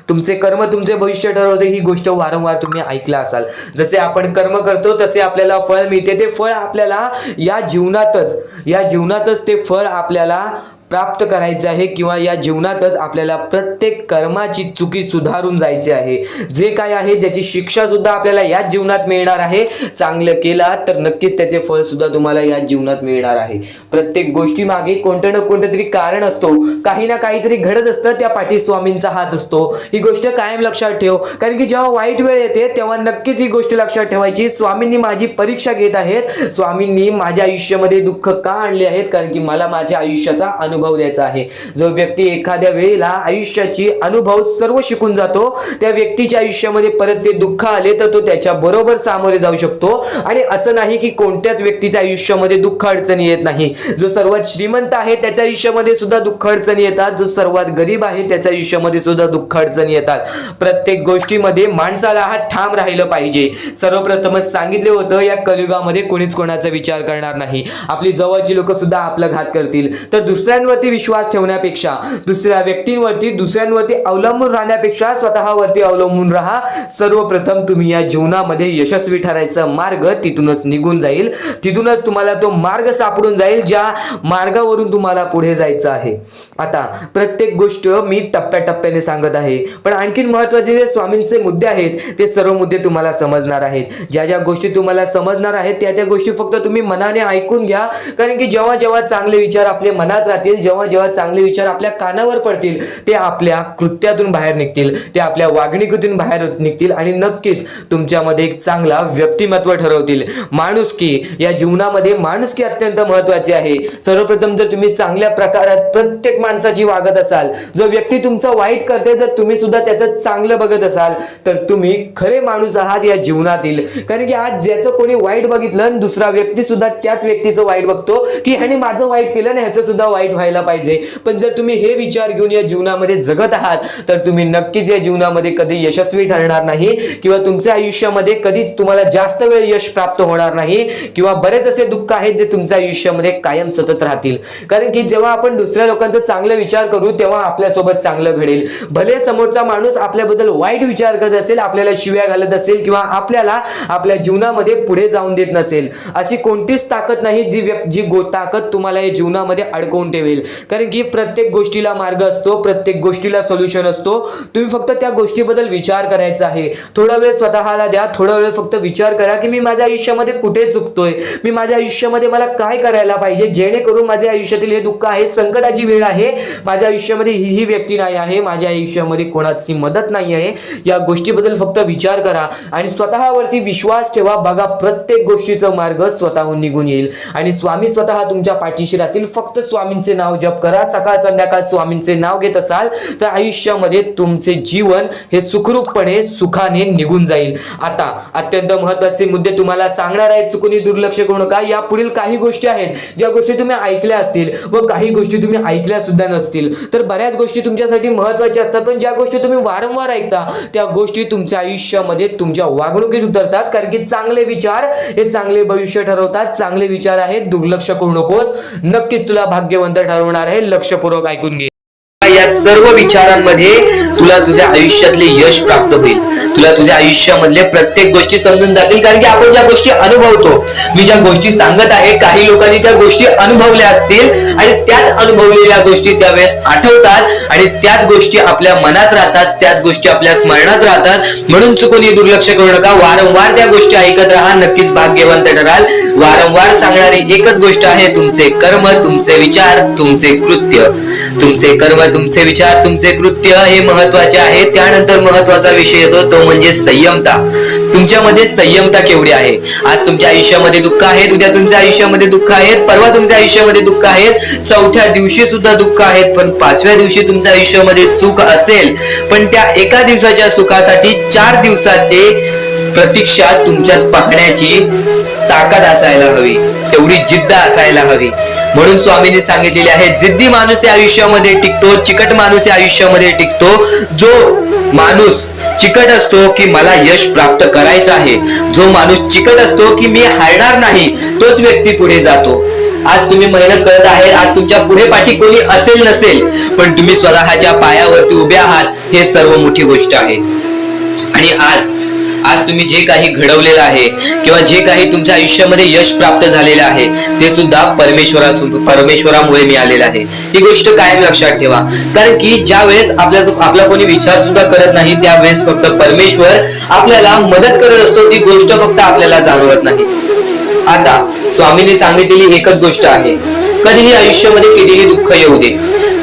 तुमचे कर्म तुमचे भविष्य ठरवते. ही गोष्ट वारंवार तुम्ही ऐकला असाल. जसे आपण कर्म करतो तसे आपल्याला फळ मिळते. ते फळ आपल्याला या जीवनातच ते फळ आपल्याला प्राप्त करायचं आहे किंवा या जीवनातच आपल्याला प्रत्येक कर्माची चुकी सुधारून जायची आहे. जे काय आहे ज्याची शिक्षा सुद्धा आपल्याला या जीवनात मिळणार आहे. चांगलं केला तर नक्कीच त्याचे फळ सुद्धा तुम्हाला या जीवनात मिळणार आहे. प्रत्येक गोष्टी मागे कोणतं ना कोणतं तरी कारण असतो, काही ना काहीतरी घडत असतं, त्या पाठी स्वामींचा हात असतो. ही गोष्ट कायम लक्षात ठेव, कारण की जेव्हा वाईट वेळ येते तेव्हा नक्कीच ही गोष्ट लक्षात ठेवायची. स्वामींनी माझी परीक्षा घेत आहेत, स्वामींनी माझ्या आयुष्यामध्ये दुःख का आणले आहेत, कारण की मला माझ्या आयुष्याचा अनुभव द्यायचा आहे. जो व्यक्ती एखाद्या वेळेला आयुष्याची अनुभव सर्व शिकून जातो, त्या व्यक्तीच्या आयुष्यामध्ये परत ते दुःख आले तर तो त्याच्या बरोबर सामोरे जाऊ शकतो. आणि असं नाही की कोणत्याच व्यक्तीच्या आयुष्यामध्ये दुःख अडचणी येत नाही. जो सर्वात श्रीमंत आहे त्याच्या आयुष्यामध्ये सुद्धा दुःख अडचणी येतात, जो सर्वात गरीब आहे त्याच्या आयुष्यामध्ये सुद्धा दुःख अडचणी येतात. प्रत्येक गोष्टीमध्ये माणसाला हा ठाम राहिलं पाहिजे. सर्वप्रथमच सांगितले होतं, या कलियुगामध्ये कोणीच कोणाचा विचार करणार नाही. आपली जवळची लोक सुद्धा आपला घात करतील. तर दुसऱ्यांवरती विश्वास ठेवण्यापेक्षा, दुसऱ्या व्यक्तींवरती दुसऱ्यांवरती अवलंबून राहण्यापेक्षा स्वतःवरती अवलंबून राहा. सर्वप्रथम तुम्ही या जीवनामध्ये यशस्वी ठरायचा मार्ग तिथूनच निघून जाईल, तिथूनच तुम्हाला तो मार्ग सापडून जाईल ज्या मार्गावरून तुम्हाला पुढे जायचं आहे. आता प्रत्येक गोष्ट मी टप्प्याटप्प्याने सांगत आहे, पण आणखीन महत्त्वाचे जे स्वामींचे मुद्दे आहेत ते सर्व मुद्दे तुम्हाला समजणार आहेत. ज्या ज्या गोष्टी तुम्हाला समजणार आहेत त्या त्या गोष्टी फक्त तुम्ही मनाने ऐकून घ्या, कारण की जेव्हा जेव्हा चांगले विचार आपल्या मनात राहतील, जेव्हा जेव्हा चांगले विचार आपल्या कानावर पडतील, ते आपल्या कृत्यातून बाहेर निघतील, ते आपल्या वागणुकीतून बाहेर निघतील आणि नक्कीच तुमच्यामध्ये एक चांगला व्यक्तिमत्व ठरवतील. माणुसकी, या जीवनामध्ये माणुसकी अत्यंत महत्त्वाची आहे. सर्वप्रथम जर तुम्ही चांगल्या प्रकारात प्रत्येक माणसाची वागत असाल, जो व्यक्ती तुमचा वाईट करते जर तुम्ही सुद्धा त्याचं चांगलं बघत असाल, तर तुम्ही खरे माणूस आहात या जीवनातील. कारण की आज ज्याचं कोणी वाईट बघितलं, दुसरा व्यक्ती सुद्धा त्याच व्यक्तीचं वाईट बघतो की ह्याने माझं वाईट केलं ना, ह्याचं सुद्धा वाईट व्हायला पाहिजे. पण जर तुम्ही हे विचार घेऊन या जीवनामध्ये जगत आहात तर तुम्ही नक्कीच या जीवनामध्ये कधी यशस्वी ठरणार नाही किंवा तुमच्या आयुष्यामध्ये कधीच तुम्हाला जास्त वेळ यश प्राप्त होणार नाही किंवा बरेच असे दुःख आहेत जे तुमच्या आयुष्यामध्ये कायम सतत राहतील. कारण की जेव्हा आपण दुसऱ्या लोकांचा चांगला विचार करू तेव्हा आपल्यासोबत चांगलं घडेल. भले समोरचा माणूस आपल्याबद्दल वाईट विचार करत असेल, आपल्याला शिव्या घालत असेल किंवा आपल्याला आपल्या जीवनामध्ये पुढे जाऊन देत नसेल, अशी कोणतीच ताकद नाही जी ताकद तुम्हाला या जीवनामध्ये अडकवून ठेवेल. कारण की प्रत्येक गोष्टीला मार्ग असतो, प्रत्येक गोष्टीला सोल्युशन असतो. तुम्ही फक्त त्या गोष्टीबद्दल विचार करायचा आहे. थोडा वेळ स्वतःला द्या, थोडा वेळ फक्त विचार करा की मी माझ्या आयुष्यामध्ये कुठे चुकतोय, मी माझ्या आयुष्यामध्ये मला काय करायला पाहिजे जेणेकरून माझ्या आयुष्यातील हे दुःख आहे, संकटाची वेळ आहे, माझ्या आयुष्यामध्ये ही व्यक्ती नाही आहे, माझ्या आयुष्यामध्ये कोणाची मदत नाही आहे. या गोष्टीबद्दल फक्त विचार करा आणि स्वतःवरती विश्वास ठेवा. बघा, प्रत्येक गोष्टीचा मार्ग स्वतःहून निघून येईल आणि स्वामी स्वतः तुमच्या पाठीशी राहतील. फक्त स्वामींचे नाव जप करा. सकाळ संध्याकाळ स्वामींचे नाव घेत असाल तर आयुष्यामध्ये तुमचे जीवन हे सुखरूपपणे सुखाने निघून जाईल. आता अत्यंत महत्त्वाचे मुद्दे तुम्हाला सांगणार आहेत, चुकून दुर्लक्ष करू नका. या पुढील काही गोष्टी आहेत ज्या गोष्टी तुम्ही ऐकल्या असतील व काही गोष्टी तुम्ही ऐकल्या सुद्धा नसतील. तर बऱ्याच गोष्टी तुमच्यासाठी महत्त्वाच्या असतात, पण ज्या गोष्टी तुम्ही वारंवार ऐकता त्या गोष्टी तुमच्या आयुष्यामध्ये तुमच्या वागणुकीत उतरतात. कारण की चांगले विचार हे चांगले भविष्य ठरवतात. चांगले विचार आहेत, दुर्लक्ष करू नकोस. नक्कीच तुला भाग्यवंत ठरवणार आहे. लक्षपूर्वक ऐकून घे. या सर्व विचारांमध्ये तुला तुझ्या आयुष्यातले यश प्राप्त होईल. तुला तुझ्या आयुष्यामधले प्रत्येक गोष्टी समजून जातील. कारण की आपण ज्या गोष्टी अनुभवतो, मी ज्या गोष्टी सांगत आहे, काही लोकांनी त्या गोष्टी अनुभवल्या असतील आणि त्याच अनुभवलेल्या गोष्टी त्यावेळेस आठवतात आणि त्याच गोष्टी आपल्या मनात राहतात, त्याच गोष्टी आपल्या स्मरणात राहतात. म्हणून चुकून दुर्लक्ष करू नका. वारंवार त्या गोष्टी ऐकत राहा. नक्कीच भाग्यवंत ठराल. वारंवार सांगणारी एकच गोष्ट आहे, तुमचे कर्म, तुमचे विचार, तुमचे कृत्य. तुमचे कर्म, तुमचे विचार, तुमचे कृत्य हे महत्वाचे आहे. त्यानंतर महत्वाचा विषय येतो तो म्हणजे संयमता. तुमच्यामध्ये संयमता केवढी आहे? आज तुमच्या आयुष्यामध्ये दुःख आहे, उद्या तुमच्या आयुष्यामध्ये दुःख आहेत, परवा तुमच्या आयुष्यामध्ये दुःख आहेत, चौथ्या दिवशी सुद्धा दुःख आहेत, पण पाचव्या दिवशी तुमच्या आयुष्यामध्ये सुख असेल. पण त्या एका दिवसाच्या सुखासाठी 4 दिवसाचे प्रतीक्षा तुमच्यात पाहण्याची ताकद असायला हवी, तेवढी जिद्द असायला हवी. म्हणून स्वामींनी सांगितलेले आहे, जिद्दी माणूस या आयुष्यामध्ये टिकतो, चिकट माणूस या आयुष्यामध्ये टिकतो. जो माणूस चिकट असतो की मला यश प्राप्त करायचं आहे, जो माणूस चिकट असतो की मी हारणार नाही, तोच व्यक्ती पुढे जातो. आज तुम्ही मेहनत करत आहे, आज तुमच्या पुढे पाठी कोणी असेल नसेल, पण तुम्ही स्वतःच्या पायावरती उभे आहात, हे सर्व मोठी गोष्ट आहे. आणि आज आज तुम्ही जे काही घडवलेलं आहे किंवा जे काही तुमच्या आयुष्यामध्ये यश प्राप्त झालेलं आहे ते सुद्धा परमेश्वरामुळे मिळालेलं आहे. ही गोष्ट कायम लक्षात ठेवा. कारण की ज्या वेळेस आपला कोणी विचार सुद्धा करत नाही त्यावेळेस फक्त परमेश्वर आपल्याला मदत करत असतो. ती गोष्ट फक्त आपल्याला जाणवत नाही. आता स्वामींनी सांगितलेली एकच गोष्ट आहे, कधीही आयुष्यामध्ये कितीही दुःख येऊ दे,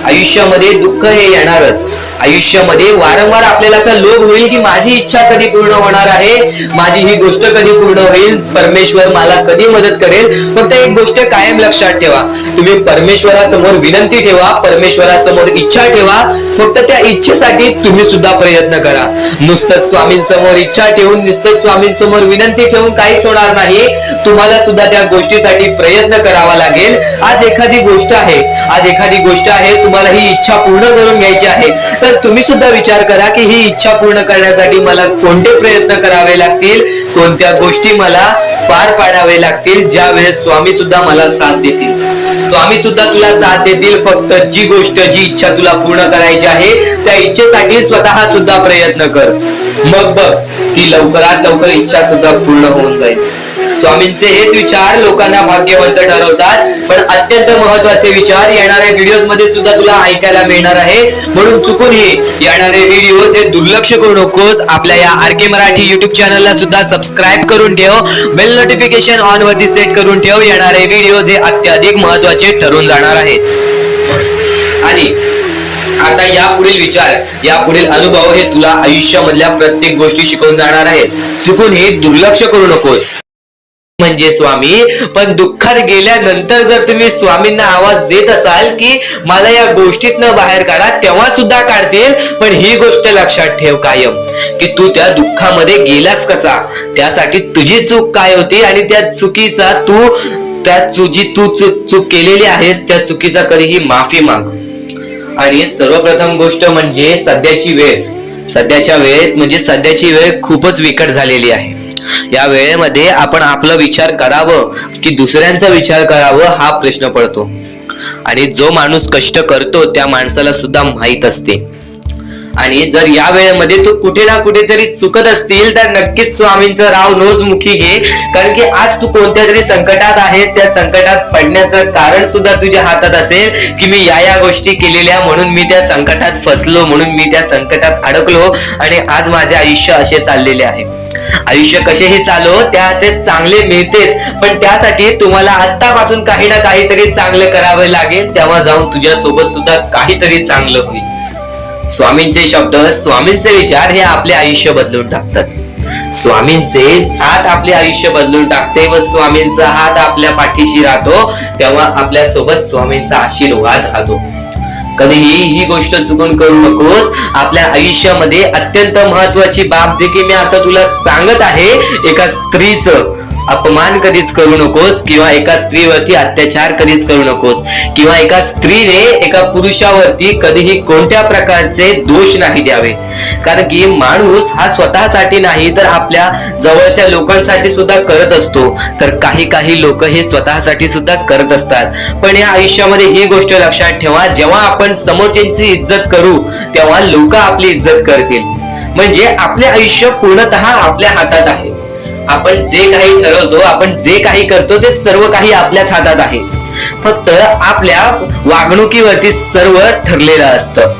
आयुष्यामध्ये दुःख हे येणारच. आयुष्यामध्ये वारंवार आपल्याला असा लोभ होईल की माझी इच्छा कधी पूर्ण होणार आहे, माझी ही गोष्ट कधी पूर्ण होईल, परमेश्वर मला कधी मदत करेल. फक्त एक गोष्ट कायम लक्षात ठेवा, तुम्ही परमेश्वरासमोर विनंती ठेवा, परमेश्वरासमोर इच्छा ठेवा. फक्त त्या इच्छेसाठी तुम्ही सुद्धा प्रयत्न करा. नुसतं स्वामींसमोर इच्छा ठेवून, नुसतं स्वामींसमोर विनंती ठेवून काहीच होणार नाही. तुम्हाला सुद्धा त्या गोष्टीसाठी प्रयत्न करावा लागेल. आज एखादी गोष्ट आहे, तुम्हाला ही इच्छा पूर्ण करून घ्यायची आहे, तर तुम्ही सुद्धा विचार करा की ही इच्छा पूर्ण करण्यासाठी मला कोणते प्रयत्न करावे लागतील, कोणत्या गोष्टी मला पार पाडावे लागतील, ज्या वेळेस स्वामी सुद्धा मला साथ देतील. स्वामी सुद्धा तुला साथ देतील. फक्त जी इच्छा तुला पूर्ण करायची आहे त्या इच्छेसाठी स्वतः सुद्धा प्रयत्न कर. मग बघ ती लवकरात लवकर इच्छा सुद्धा पूर्ण होऊन जाईल. स्वामींचे हेच विचार लोकांना भाग्यवंत ठरवतात. पण अत्यंत महत्वाचे विचार येणाऱ्या व्हिडिओज मध्ये सुद्धा तुला ऐकायला मिळणार आहे. म्हणून चुकूनही येणारे व्हिडिओ हे दुर्लक्ष करू नकोस. आपल्या या RK मराठी युट्यूब चॅनलला सुद्धा सबस्क्राईब करून ठेव, बेल नोटिफिकेशन ऑन वरती सेट करून ठेव. येणारे व्हिडिओ हे अत्याधिक महत्वाचे ठरून जाणार आहेत. आणि आता यापुढील विचार, यापुढील अनुभव हे तुला आयुष्यामधल्या प्रत्येक गोष्टी शिकवून जाणार आहेत. चुकूनही दुर्लक्ष करू नकोस. म्हणजे स्वामी, पण दुःखात गेल्यानंतर जर तुम्ही स्वामींना आवाज देत असाल की मला या गोष्टीतनं बाहेर काढा, तेव्हा सुद्धा काढतील. पण ही गोष्ट लक्षात ठेव कायम की तू त्या दुःखामध्ये गेलास कसा, त्यासाठी तुझी चूक काय होती आणि त्या चुकीचा चूक केलेली आहेस त्या चुकीचा कधीही माफी माग. आणि सर्वप्रथम गोष्ट म्हणजे सध्याची वेळ खूपच विकट झालेली आहे. या वेळेमध्ये आपण आपला विचार करावं की दुसऱ्यांचा विचार करावं हा प्रश्न पडतो. आणि जो माणूस कष्ट करतो त्या माणसाला सुद्धा माहित असते. आणि जर या वेळेमध्ये तू कुठे ना कुठेतरी चुकत असतील तर नक्कीच स्वामींचं राव नोजमुखी घे. कारण की आज तू कोणत्या तरी संकटात आहेस. त्या संकटात पडण्याचं कारण सुद्धा तुझ्या हातात असेल की मी या गोष्टी केलेल्या म्हणून मी त्या संकटात फसलो, म्हणून मी त्या संकटात अडकलो आणि आज माझे आयुष्य असे चाललेले आहे. आयुष्य कसेही चालो त्याचे चांगले मिळतेच, पण त्यासाठी तुम्हाला आत्तापासून काही ना काहीतरी चांगलं करावं लागेल. तेव्हा जाऊन तुझ्या सोबत सुद्धा काहीतरी चांगलं होईल. स्वामींचे शब्द, स्वामींचे विचार हे आपले आयुष्य बदलून टाकतात. स्वामींचे साथ आपले आयुष्य बदलून टाकते व स्वामींचा हात आपल्या पाठीशी राहतो. तेव्हा आपल्या सोबत स्वामींचा आशीर्वाद राहतो. कधीही ही गोष्ट चुकून करू नकोस. आपल्या आयुष्यामध्ये अत्यंत महत्वाची बाब जे की मी आता तुला सांगत आहे, एका स्त्रीचं अपमान कधीच करू नकोस किंवा एका स्त्रीवरती अत्याचार कधीच करू नकोस किंवा एका स्त्रीने एका पुरुषावरती कधीही कोणत्या प्रकारचे दोष नाही द्यावे. कारण की माणूस हा स्वतःसाठी नाही तर आपल्या जवळच्या लोकांसाठी सुद्धा करत असतो. तर काही लोक हे स्वतःसाठी सुद्धा करत असतात. पण या आयुष्यामध्ये ही गोष्ट लक्षात ठेवा, जेव्हा आपण समोरच्यांची इज्जत करू तेव्हा लोक आपली इज्जत करतील. म्हणजे आपले आयुष्य पूर्णतः आपल्या हातात आहे. आपण जे काही ठरवतो, आपण जे काही करतो ते सर्व काही आपल्याच हातात आहे. फक्त आपल्या वागणुकीवरती सर्व ठरलेलं असतं.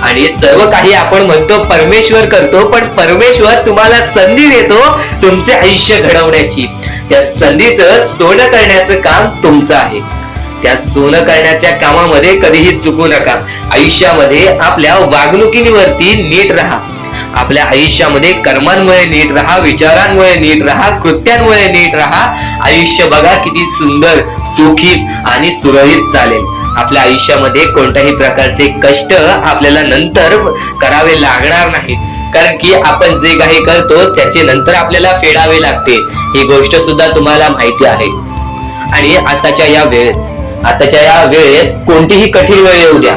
आणि सर्व काही आपण म्हणतो परमेश्वर करतो, पण परमेश्वर तुम्हाला संधी देतो तुमचे आयुष्य घडवण्याची. त्या संधीचं सोनं करण्याचं काम तुमचं आहे. त्या सोनं करण्याच्या कामामध्ये कधीही चुकू नका. आयुष्यामध्ये आपल्या वागणुकीवरती नीट राहा. आपल्या आयुष्यामध्ये कर्मांमुळे नीट राहा, विचारांमुळे नीट राहा, कृत्यांमुळे नीट राहा. आयुष्य बघा किती सुंदर, सुखीत आणि सुरळीत चालेल. आपल्या आयुष्यामध्ये कोणत्याही प्रकारचे कष्ट आपल्याला नंतर करावे लागणार नाहीत. कारण की आपण जे काही करतो त्याचे नंतर आपल्याला फेडावे लागते. ही गोष्ट सुद्धा तुम्हाला माहिती आहे. आणि आताच्या या वेळेत कोणतीही कठीण वेळ येऊ द्या,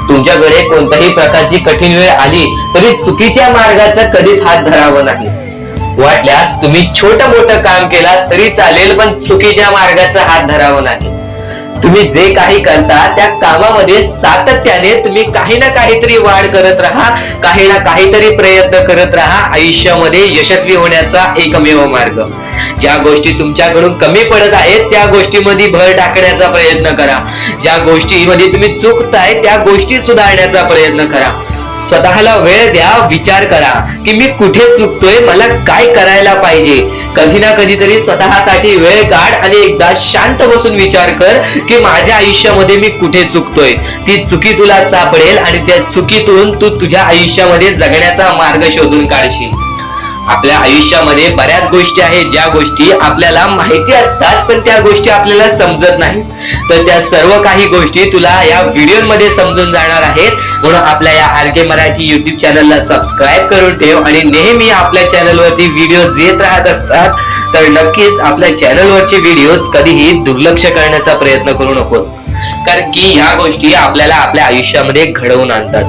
तुमच्याकडे कोणत्याही प्रकारची कठीण वेळ आली तरी चुकीच्या मार्गाचा कधीच हात धरावा नाही. वाटल्यास तुम्ही छोटं मोठं काम केला तरी चालेल, पण चुकीच्या मार्गाचा हात धरावा नाही. तुम्ही जे काही करता त्या कामामध्ये सातत्याने तुम्ही काही ना काहीतरी वाढ करत राहा, काही ना काहीतरी प्रयत्न करत राहा. आयुष्यामध्ये यशस्वी होण्याचा एकमेव मार्ग. ज्या गोष्टी तुमच्याकडून कमी पडत आहेत त्या गोष्टीमध्ये भर टाकण्याचा प्रयत्न करा. ज्या गोष्टीमध्ये तुम्ही चुकताय त्या गोष्टी सुधारण्याचा प्रयत्न करा. स्वतःला वेळ द्या, विचार करा की मी कुठे चुकतोय, मला काय करायला पाहिजे. कधी ना कधीतरी स्वतःसाठी वेळ काढ आणि एकदा शांत बसून विचार कर की माझ्या आयुष्यामध्ये मी कुठे चुकतोय. ती चुकी तुला सापडेल आणि त्या चुकीतून तू तुझ्या आयुष्यामध्ये जगण्याचा मार्ग शोधून काढशील. आपल्या आयुष्यामध्ये बऱ्याच गोष्टी आहेत ज्या गोष्टी आपल्याला माहिती असतात पण त्या गोष्टी आपल्याला समजत नाहीत. तर त्या सर्व काही गोष्टी तुला या व्हिडिओमध्ये समजून जाणार आहेत. म्हणून आपल्या या RK मराठी युट्यूब चॅनलला सबस्क्राईब करून ठेव आणि नेहमी आपल्या चॅनलवरती व्हिडिओज येत राहत असतात. तर नक्कीच आपल्या चॅनलवरचे व्हिडिओज कधीही दुर्लक्ष करण्याचा प्रयत्न करू नकोस, कारण की ह्या गोष्टी आपल्याला आपल्या आयुष्यामध्ये घडवून आणतात.